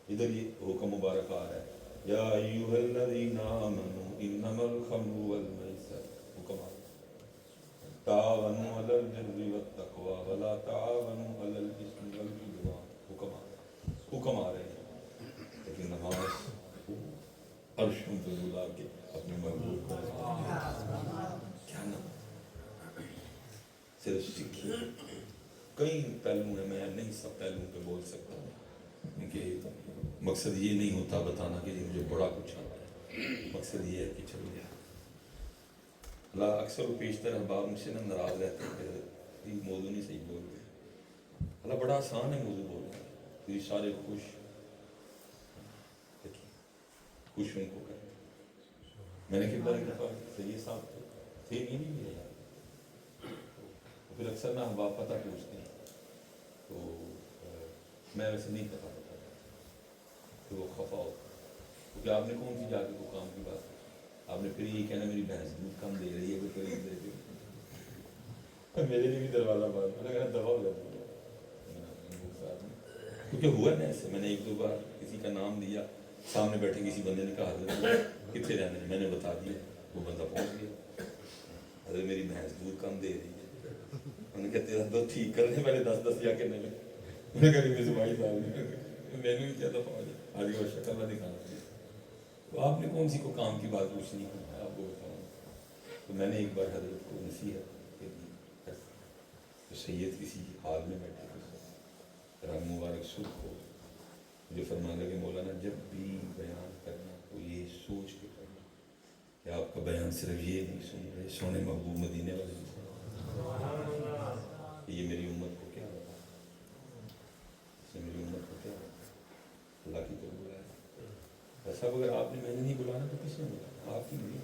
ادھر یہ حکم مبارک آ رہا ہے, یا ایھا الذین آمنوا انما الخمر والمیسر, حکم آ رہا ہے, تعاونوا علی البر والتقوی ولا تعاونوا علی الاثم والعدوان, حکم آ رہے ہیں. لیکن نماز عرشوں پہ بلا کے اپنے محبوب کو کیا نام صرف سیکھیے. کئی پہلو ہیں, میں نہیں سب پہلوؤں پہ بول سکتا ہوں, کیونکہ مقصد یہ نہیں ہوتا بتانا کہ مجھے بڑا کچھ آتا ہے. مقصد یہ ہے کہ چلو یار اللہ اکثر و بیشتر احباب مجھ سے نا ناراض رہتے ہیں کہ یہ موضوع نہیں صحیح بول رہے. اللہ بڑا آسان ہے موضوع بولنا, یہ سارے خوش خوش ان کو کرتے. میں نے کتنا ایک دفعہ سید صاحب تھے نہیں ملے یار, پھر اکثر نا احباب پتہ پوچھتے ہیں تو میں ویسے نہیں پتہ بتاتا کہ وہ خفا ہو, کیونکہ آپ نے کون سی جا کے وہ کام کی بات کی, آپ نے پھر یہ کہنا میری بھینس دودھ کم دے رہی ہے, کوئی قریب دے دے. میرے لیے بھی دروازہ بند, میں نے کہا دبا ہو جاتی ہے, کیونکہ ہوا نا ایسے. میں نے 1-2 بار کسی کا نام دیا, سامنے بیٹھے کسی بندے نے کہا حضرت کتنے رہنے, میں نے بتا دیا, وہ بندہ پہنچ گیا, حضرت میری بھینس دودھ کم دے رہی ہے. انہوں نے کہا تیرا دودھ ٹھیک کرنے پہلے 10 یا کہنے لگے. انہوں نے کہا کہ زبائی صاحب میں نے بھی کیا دفعہ ہو جائے, آج وہ شکل نہ دکھانا چاہیے. تو آپ نے کون سی کو کام کی بات پوچھنی ہے, آپ کو بتاؤں. تو میں نے ایک بار حضرت کو نصیحت کی, تو سید کسی حال میں بیٹھے تھے, رنگ مبارک سرخ ہو, جو فرمانے لگے مولانا جب بھی بیان کرنا تو یہ سوچ کے کرنا کہ آپ کا بیان صرف یہ نہیں سن رہے سونے محبوب مدینے والے نہیں سن رہے کہ یہ میری امت کو کیا بتا اس نے میری امت کو کیا بتا اللہ کی طرف بلایا ایسا اگر آپ نے میں نے نہیں بلانا تو کس نے بلانا آپ کی نہیں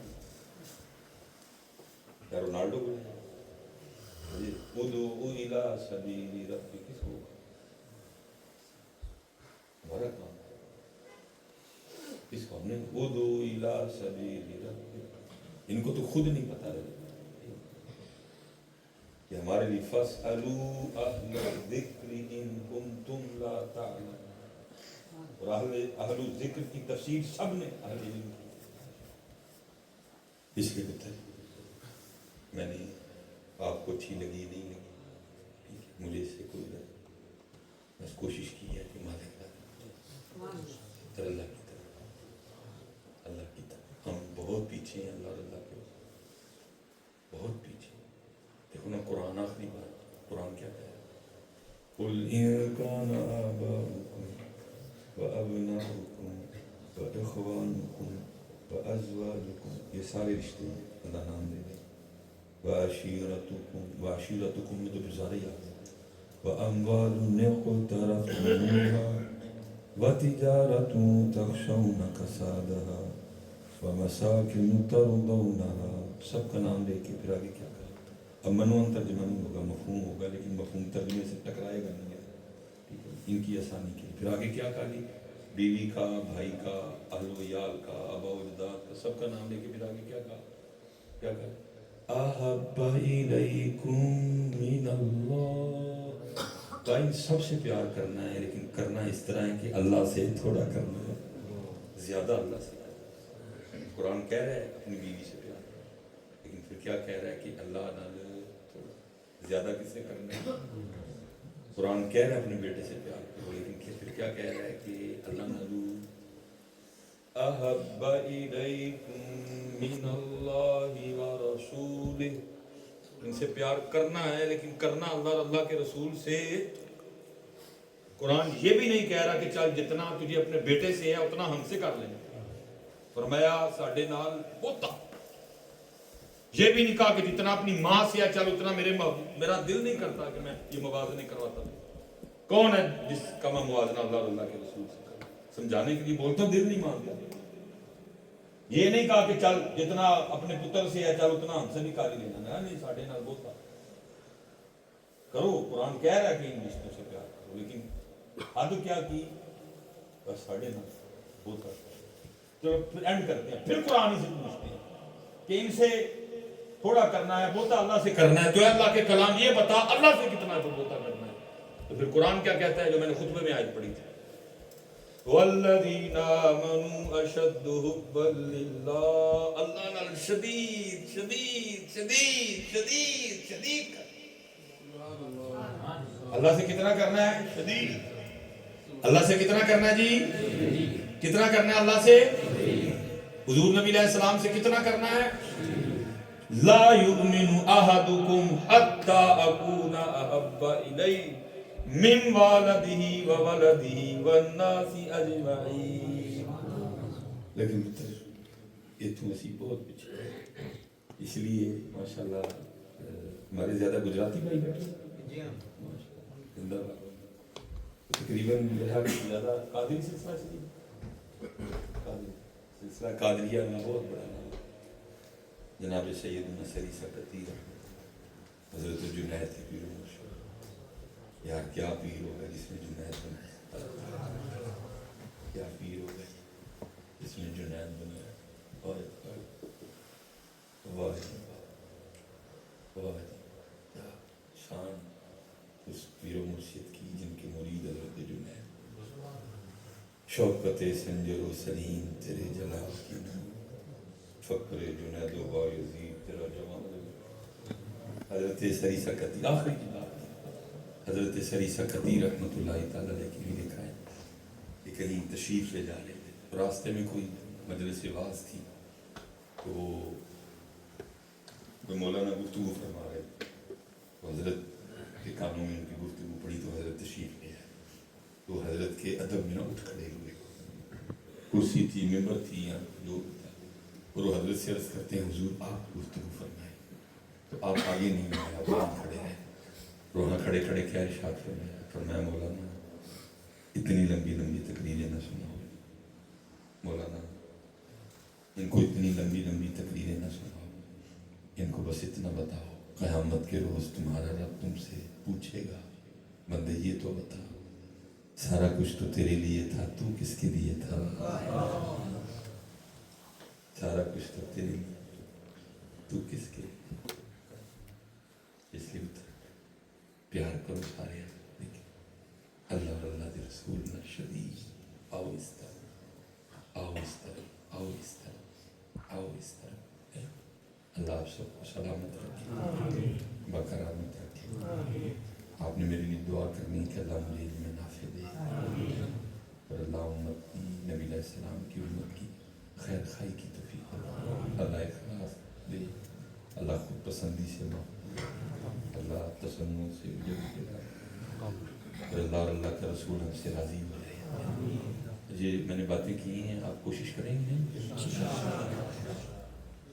یا رونالڈو بلایا ادعو الی سبیل ربک کس کو ہمارا کام اس کو ہم نے ادعو الی سبیل ربک ان کو تو خود نہیں پتا رہے کہ ہمارے لیے فاسألوا اہل الذکر ان کنتم لا تعلمون اور اہل الذکر کی تفسیر سب نے اہل علم کی اس لیے بتائی میں نے آپ کو اچھی لگی نہیں لگی مجھے اس سے کوئی بس کوشش کی ہے کہ مالک اللہ کی طرف ہم بہت پیچھے ہیں اللہ کے بہت پیچھے دیکھو نا قرآن آخری بات قرآن کیا کہہ رہا ہے قل ان کان آباؤکم وابناؤکم واخوانکم وازواجکم یہ سارے رشتے ہیں اللہ نام دے دے وعشیرتکم میں تو بزارے یاد ہے واموال اقترفتموها وتجارة تخشون کسادها ومساکن ترضونها سب کا نام لے کے پھر آگے کیا کہا اب منوان ترجمہ نہیں ہوگا مفہوم ہوگا لیکن مفہوم ترجمے سے ٹکرائے گا نہیں ان کی آسانی کے لیے پھر آگے کیا کہا جی بیوی کا بھائی کا اہل و عیال کا آبا و اجداد کا سب کا نام لے کے پھر آگے کیا کہا احب الیکم من اللہ تو ان سب سے پیار کرنا ہے لیکن کرنا اس طرح ہے کہ اللہ سے تھوڑا کرنا ہے زیادہ اللہ سے قرآن کہہ رہا ہے اپنی بیوی سے پیار لیکن پھر کیا کہہ رہا ہے کہ اللہ نال تھوڑا زیادہ کس سے کرنا ہے قرآن کہہ رہا ہے اپنے بیٹے سے پیار کرو لیکن پھر کیا کہہ رہا ہے کہ اللہ نالو احب الیکم من اللہ ورسولہ ان سے پیار کرنا ہے لیکن کرنا اللہ کے رسول سے قرآن یہ بھی نہیں کہہ رہا کہ چل جتنا تجھے اپنے بیٹے سے ہے اتنا ہم سے کر لیں فرمایا ساڈے نال بہتا یہ بھی نہیں کہا کہ جتنا اپنی ماں سے ہے چل اتنا میرا دل نہیں کرتا کہ میں یہ موازنے کرواتا کون ہے جس کا میں موازنہ اللہ کے رسول سے کروں سمجھانے کے لیے بولتا دل نہیں مانتا یہ نہیں کہا کہ چل جتنا اپنے پتر سے ہے چل اتنا ہم سے بھی کر لینا نہیں ساڈے نال بہتا کرو قرآن کہہ رہا ہے کہ ان رشتوں سے پیار کرو لیکن حد کیا کی بس ساڈے نال بہتا چلو پھر اینڈ کرتے ہیں پھر قرآن ہی سے پوچھتے ہیں کہ ان سے تھوڑا کرنا ہے بہتا اللہ سے کرنا ہے تو اللہ کے کلام یہ بتا اللہ سے کتنا تو بہتا کرنا ہے تو پھر قرآن کیا کہتا ہے جو میں نے خطبے میں آیت پڑھی تھی والذین آمنوا اشد حبا للہ اللہ نال شدید شدید شدید شدید شدید اللہ سے کتنا کرنا ہے شدید اللہ سے کتنا کرنا ہے جی کتنا کرنا ہے اللہ سے حضور نبی علیہ السلام سے کتنا کرنا ہے لا یؤمن احدکم حتی اکون احب الیہ من والدہ وولدہ والناس اجمعین لیکن یہ تو اسی بہت پیچھے اس لیے ماشاءاللہ ہمارے زیادہ گجراتی بھائی بیٹھے تقریباً زیادہ قادری سلسلہ سلسلہ قادریہ میں بہت بڑا نام جناب سیدنا سری سکتی حضرت جنید کی پیر مرشد یار کیا پیر ہوگا جس میں جنید بنایا کیا پیر ہوگا جس میں جنید بنایا شان اس پیر و مرشد کی جن کے مرید حضرت جنید شوکت سنجر و سلیم تیرے جلال کی نام فقر جنید و بایزید تیرا جمال حضرت سری سکتی آخری حضرت سری سکتی رحمت اللہ تعالیٰ علیہ کی بھی لکھا ہے کہ کہیں تشریف لے جا رہے تھے راستے میں کوئی مجلس واز تھی تو مولانا گفتگو فرما رہے تو حضرت کے کانوں میں ان کی گفتگو پڑی تو حضرت تشریف لے آئے تو حضرت عزت کے ادب میں نہ اٹھ کھڑے ہوئے. کرسی تھی، ممبر تھی، یا جو تھا، اور وہ حضرت سے عرض کرتے ہیں حضور آپ گفتگو فرمائیں. تو آپ آگے نہیں آئے، آپ وہاں کھڑے ہیں. رونا کھڑے کھڑے کیا ارشاد فرمایا مولانا اتنی لمبی لمبی تقریریں نہ سناؤ، مولانا ان کو اتنی لمبی لمبی تقریریں نہ سناؤ، ان کو بس اتنا بتاؤ قیامت کے روز تمہارا رب تم سے پوچھے گا بندے یہ تو بتا سارا کچھ تو تیرے لیے تھا، تو کس کے لیے تھا؟ سارا کچھ تو تیرے لیے، تو کس کے لیے؟ اس لیے پیار کرو سارے، لیکن اللہ اور اللہ کے رسول نہ شدید. آؤ اس طرح، آؤ اس طرح، آؤ اس طرح، آؤ اس طرح. اللہ آپ سب کو سلامت رکھے، بکرامت رکھے. آپ نے میرے لیے دعا کرنی کہ اللہ مجھے علم نافع دے، اور اللہ امت نبی علیہ السلام کی امت کی خیر خائی کی توفیق دے، اللہ اخلاص دے، اللہ خود پسندی سے اللہ تسنن سے اجر، اور اللہ کے رسول ہم سے راضی ہو جائے. یہ میں نے باتیں کی ہیں، آپ کوشش کریں گے.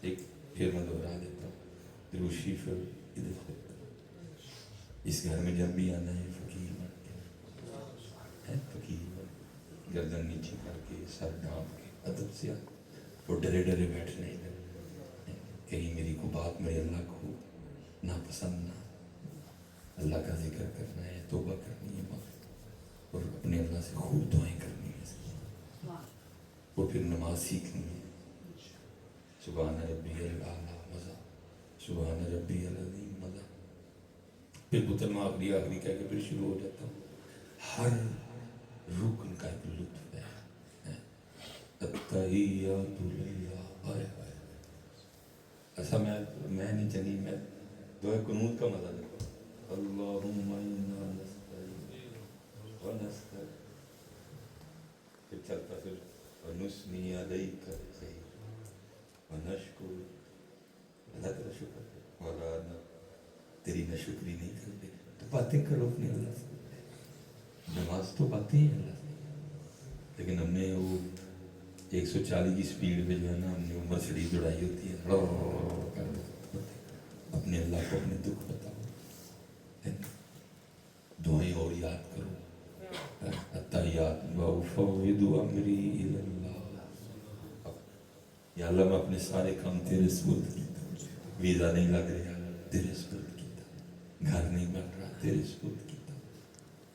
ایک پھر میں دوہرا دیتا ہوں، دروشی پھر ادھر سے اس گھر میں جب بھی آنا ہے فقیر بن کے، فقیر بن گردن نیچے کر کے سر ڈھانپ کے ادب سے اور ڈرے ڈرے بیٹھنے، کہیں میری کو بات میرے اللہ کو ناپسند نہ. اللہ کا ذکر کرنا ہے، توبہ کرنی ہے، اور اپنے اللہ سے خوب دعائیں کرنی ہے، اور پھر نماز سیکھنی ہے. سبحان ربی الاعلیٰ مزہ، سبحان ربی العظیم مزہ. پھر پتر آخری کہہ کے پھر شروع ہو جاتا ہوں. ہر رکن کا ایک لطف ہے. التحیات للہ، آئے آئے ایسا میں نہیں چلی، میں دعائے قنوت کا مزہ لیتا ہوں. اللہم انا نستعین ونستغفرک، پھر چلتا پھر ونثنی علیک الخیر ونشکر، اللہ تیرا شکر ہے، اور تیری نہ شکری نہیں کرتے. تو باتیں کرو اپنے اللہ سے، نماز تو باتیں ہیں اللہ سے، لیکن ہم نے وہ 140 کی سپیڈ پہ جو ہے نا، ہم نے وہ مرسڈیز دوڑائی ہوتی ہے. اپنے اللہ کو اپنے دکھ بتاؤ، دعائیں اور یاد کرو. التحیات وافوض امری الی اللہ، یا اللہ میں اپنے سارے کام تیرے سپرد کیتا ہوں. ویزا نہیں لگ رہا تیرے سپرد کیتا، گھر نہیں بن رہا تیرے سپرد کیتا،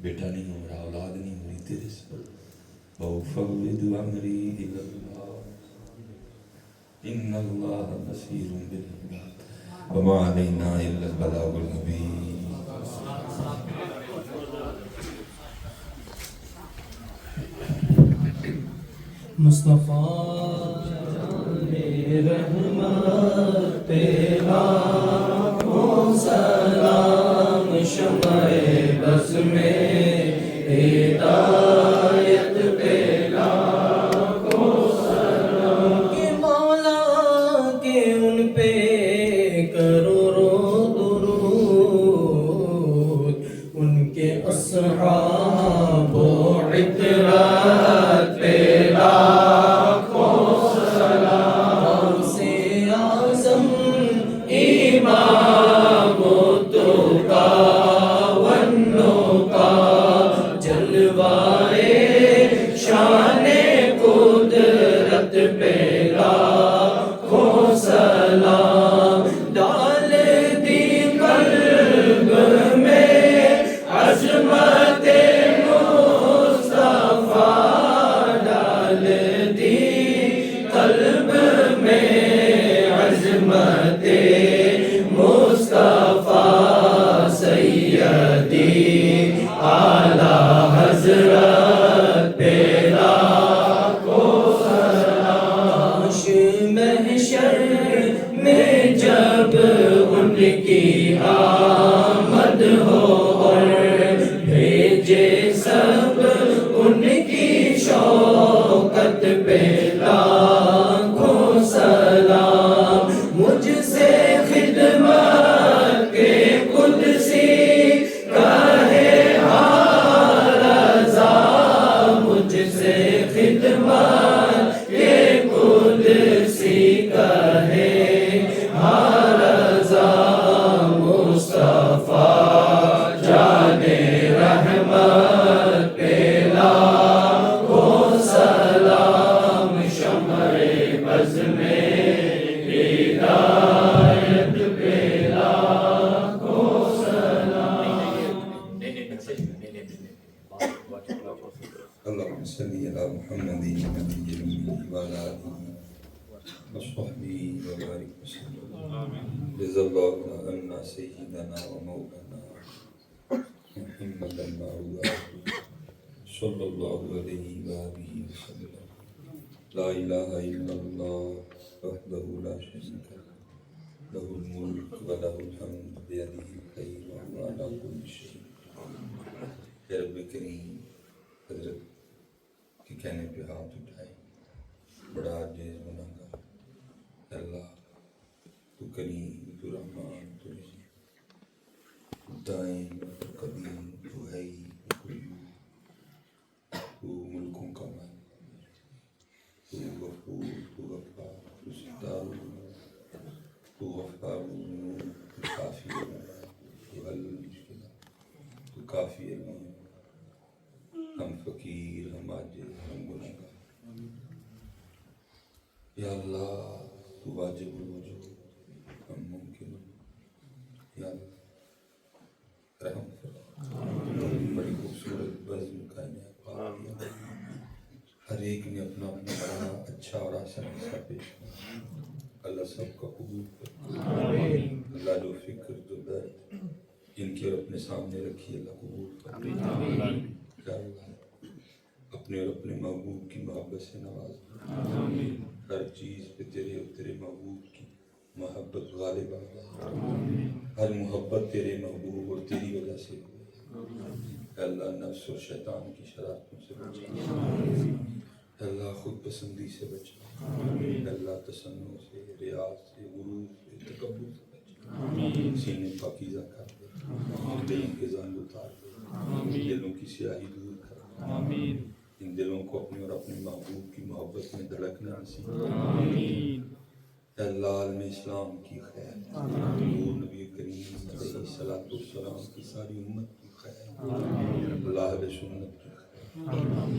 بیٹا نہیں ہو رہا، اولاد نہیں ہو رہی تیرے سپرد. وافوض امری الی اللہ ان اللہ بصیر بالعباد وما علینا الا البلاغ المبین.
مصطفیٰ رحمت پہ لاکھوں سلام، شمع بز میں ہدایت پہ لاکھوں سلام. کہ مولا کے ان پہ کروڑوں درود، ان کے اصحاب و عطرت پہ لاکھوں سلام. سے اعظم امام التقا والنقا، جلوائے شان قدرت پہ لاکھوں سلام. ڈال دی قلب میں عظمت مصطفیٰ، ڈال دی قلب میں عظمت مصطفیٰ. سیدی اعلیٰ حضرت پہ لاکھوں سلام. محشر میں جب ان کی آمد ہو اور بھیجے سب ان کی شوکت پہ لاکھوں سلام. مجھ سے خدمت کے قدسی کہے
اللهم صل على محمد النبي الأمي وعلى آله وصحبه وبارك وسلم. جزا الله عنا سيدنا ومولانا محمدا معروفا صلى الله عليه وآله وسلم. لا إله إلا الله وحده لا شريك له له الملك وله الحمد بيده الخير وهو على كل شيء. اے رب کریم، حضرت کے کہنے پہ ہاتھ اٹھائے، بڑا عاجز گناہگار، اللہ تو کریم، تو رحمان، تو رحیم، دائم، تو قدیم، تو حی، تو قیوم، تو ملکوں کا مالک، تو غفور، تو غفار، تو ستار، تو غفار، تو کافی، تو حل المشکلات، تو کافی المشکلات. ہم فقیر، ہم عاجز، ہم گناہگار. یا اللہ تو واجب الوجود، ہم ممکن. یا اللہ رحم فرما. بڑی خوبصورت بزم کائنات پاک کیا. ہر ایک نے اپنا اپنا بڑا اچھا اور آسان حصہ پیش کیا. اللہ سب کا قبول کر. اللہ جو فکر، جو درد ان کے اور اپنے سامنے رکھی، اللہ قبول کر. یا اللہ اپنے اور اپنے محبوب کی محبت سے نواز. ہر چیز پہ تیرے اور تیرے محبوب کی محبت غالب آ جائے. ہر محبت تیرے محبوب اور تیری وجہ سے. اے اللہ نفس اور شیطان کی شرارتوں سے بچا. اے اللہ خود پسندی سے بچا. اے اللہ تسنع سے، ریاض سے، غرور سے، تکبر سے بچا. سینے پاکیزہ کر دے. دل کے زنگ اتار دے. دلوں کی سیاہی دور کر دے. ان دلوں کو اپنے اور اپنے محبوب کی محبت میں دھڑکنا نصیب. اے اللہ عالم اسلام کی خیر، حضور نبی کریم علیہ الصلوۃ والسلام کی ساری امت کی خیر، اللہ اہل سنت کی خیر،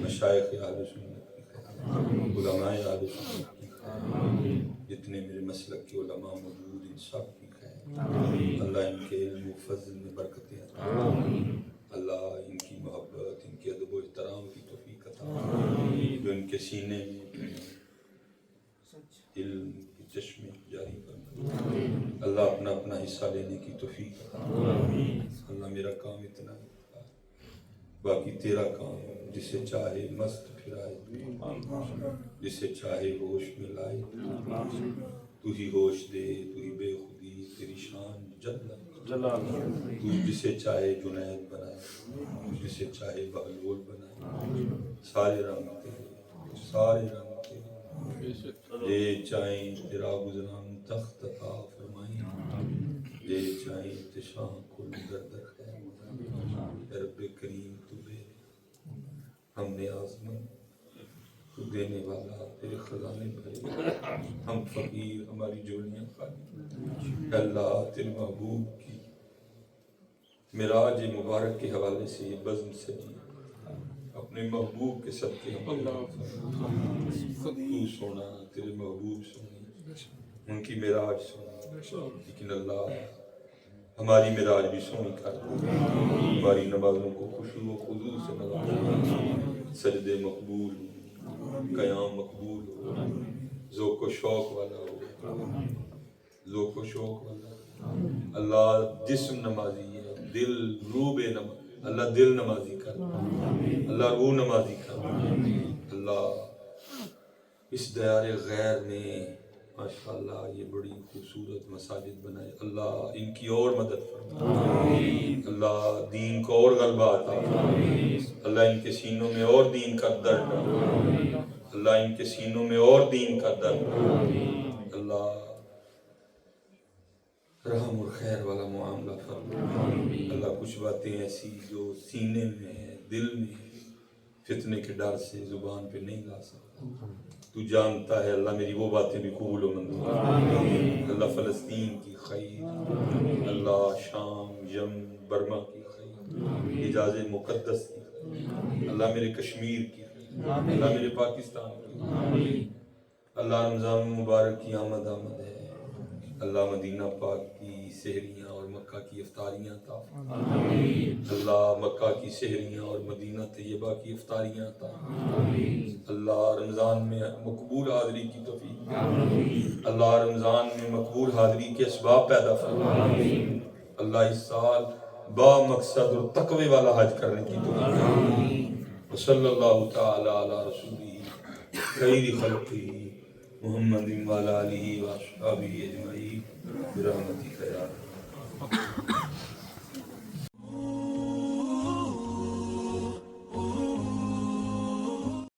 مشائخ اہل سنت کی خیر، علماء اہل سنت کی خیر، جتنے میرے مسلک کے علماء موجود ان سب کی خیر. اللہ ان کے علم و فضل میں برکتیں عطا. اللہ ان کی محبت، ان کے ادب و احترام کی توفیق عطا. جو ان کے سینے میں علم کے چشمے جاری فرما. اللہ اپنا اپنا حصہ لینے کی توفیق عطا. اللہ میرا کام اتنا ہے، باقی تیرا کام. جسے چاہے مست پھرائے، جسے چاہے ہوش میں لائے. تو ہی ہوش دے، تو ہی بے خودی، تیری شان جلال. تو جسے چاہے جنید بنائے، جسے چاہے بہلول بنائے. سارے رنگ تیرے، سارے رنگ تیرے. جے چاہیں تیرا گزران تخت عطا فرمائیں، جے چاہیں تشاں کل در در خیر. اے رب کریم تو بے ہم نیاز مند، تو دینے والا، تیرے خزانے بھرے. ہم فقیر، ہماری جوڑیاں خالی. اے اللہ تیرے محبوب کی معراج مبارک کے حوالے سے یہ بزم سجی، اپنے محبوب کے صدقے تو سونا، تیرے محبوب سونے، ان کی معراج سونا. لیکن اللہ ہماری معراج بھی سونی کر دے. ہماری نمازوں کو خشوع و خضوع سے نواز. سجدے مقبول ہو، قیام مقبول ہو، ذوق و شوق والا ہو، ذوق و شوق والا. اللہ جسم نمازی ہے، دل روح نماز. اللہ دل نمازی کر. اللہ روح نمازی کر. اللہ اس دیار غیر میں ماشاءاللہ یہ بڑی خوبصورت مساجد بنائے. اللہ ان کی اور مدد فرما. اللہ دین کو اور غلبہ عطا. اللہ ان کے سینوں میں اور دین کا درد. اللہ ان کے سینوں میں اور دین کا درد. اللہ رحم اور خیر والا معاملہ فرما. اللہ کچھ باتیں ایسی جو سینے میں ہے، دل میں ہے، فتنے کے ڈر سے زبان پہ نہیں لا سکتا. تو جانتا ہے اللہ میری وہ باتیں بھی قبول و منظور. اللہ فلسطین کی خیر، اللہ شام، یمن، برما کی خیر، حجاز مقدس کی خیر، اللہ میرے کشمیر کی خیر، اللہ میرے پاکستان کی خیر. اللہ رمضان مبارک کی آمد ہے. اللہ مدینہ پاک کی سحریاں اور مکہ
مکہ کی افطاریاں عطا فرما اللہ مکہ کی شہریاں اور مدینہ طیبہ کی افطاریاں عطا فرما اللہ رمضان میں مقبول حاضری کی توفیق اللہ رمضان میں مقبول حاضری کے اسباب پیدا فرما اللہ اس سال با مقصد اور تقوی والا حج کرنے کی توفیق وصلی اللہ تعالی علی رسولہ خیر خلقہ محمد وعلی آلہ واصحابہ اجمعین برحمتک یا ارحم الراحمین.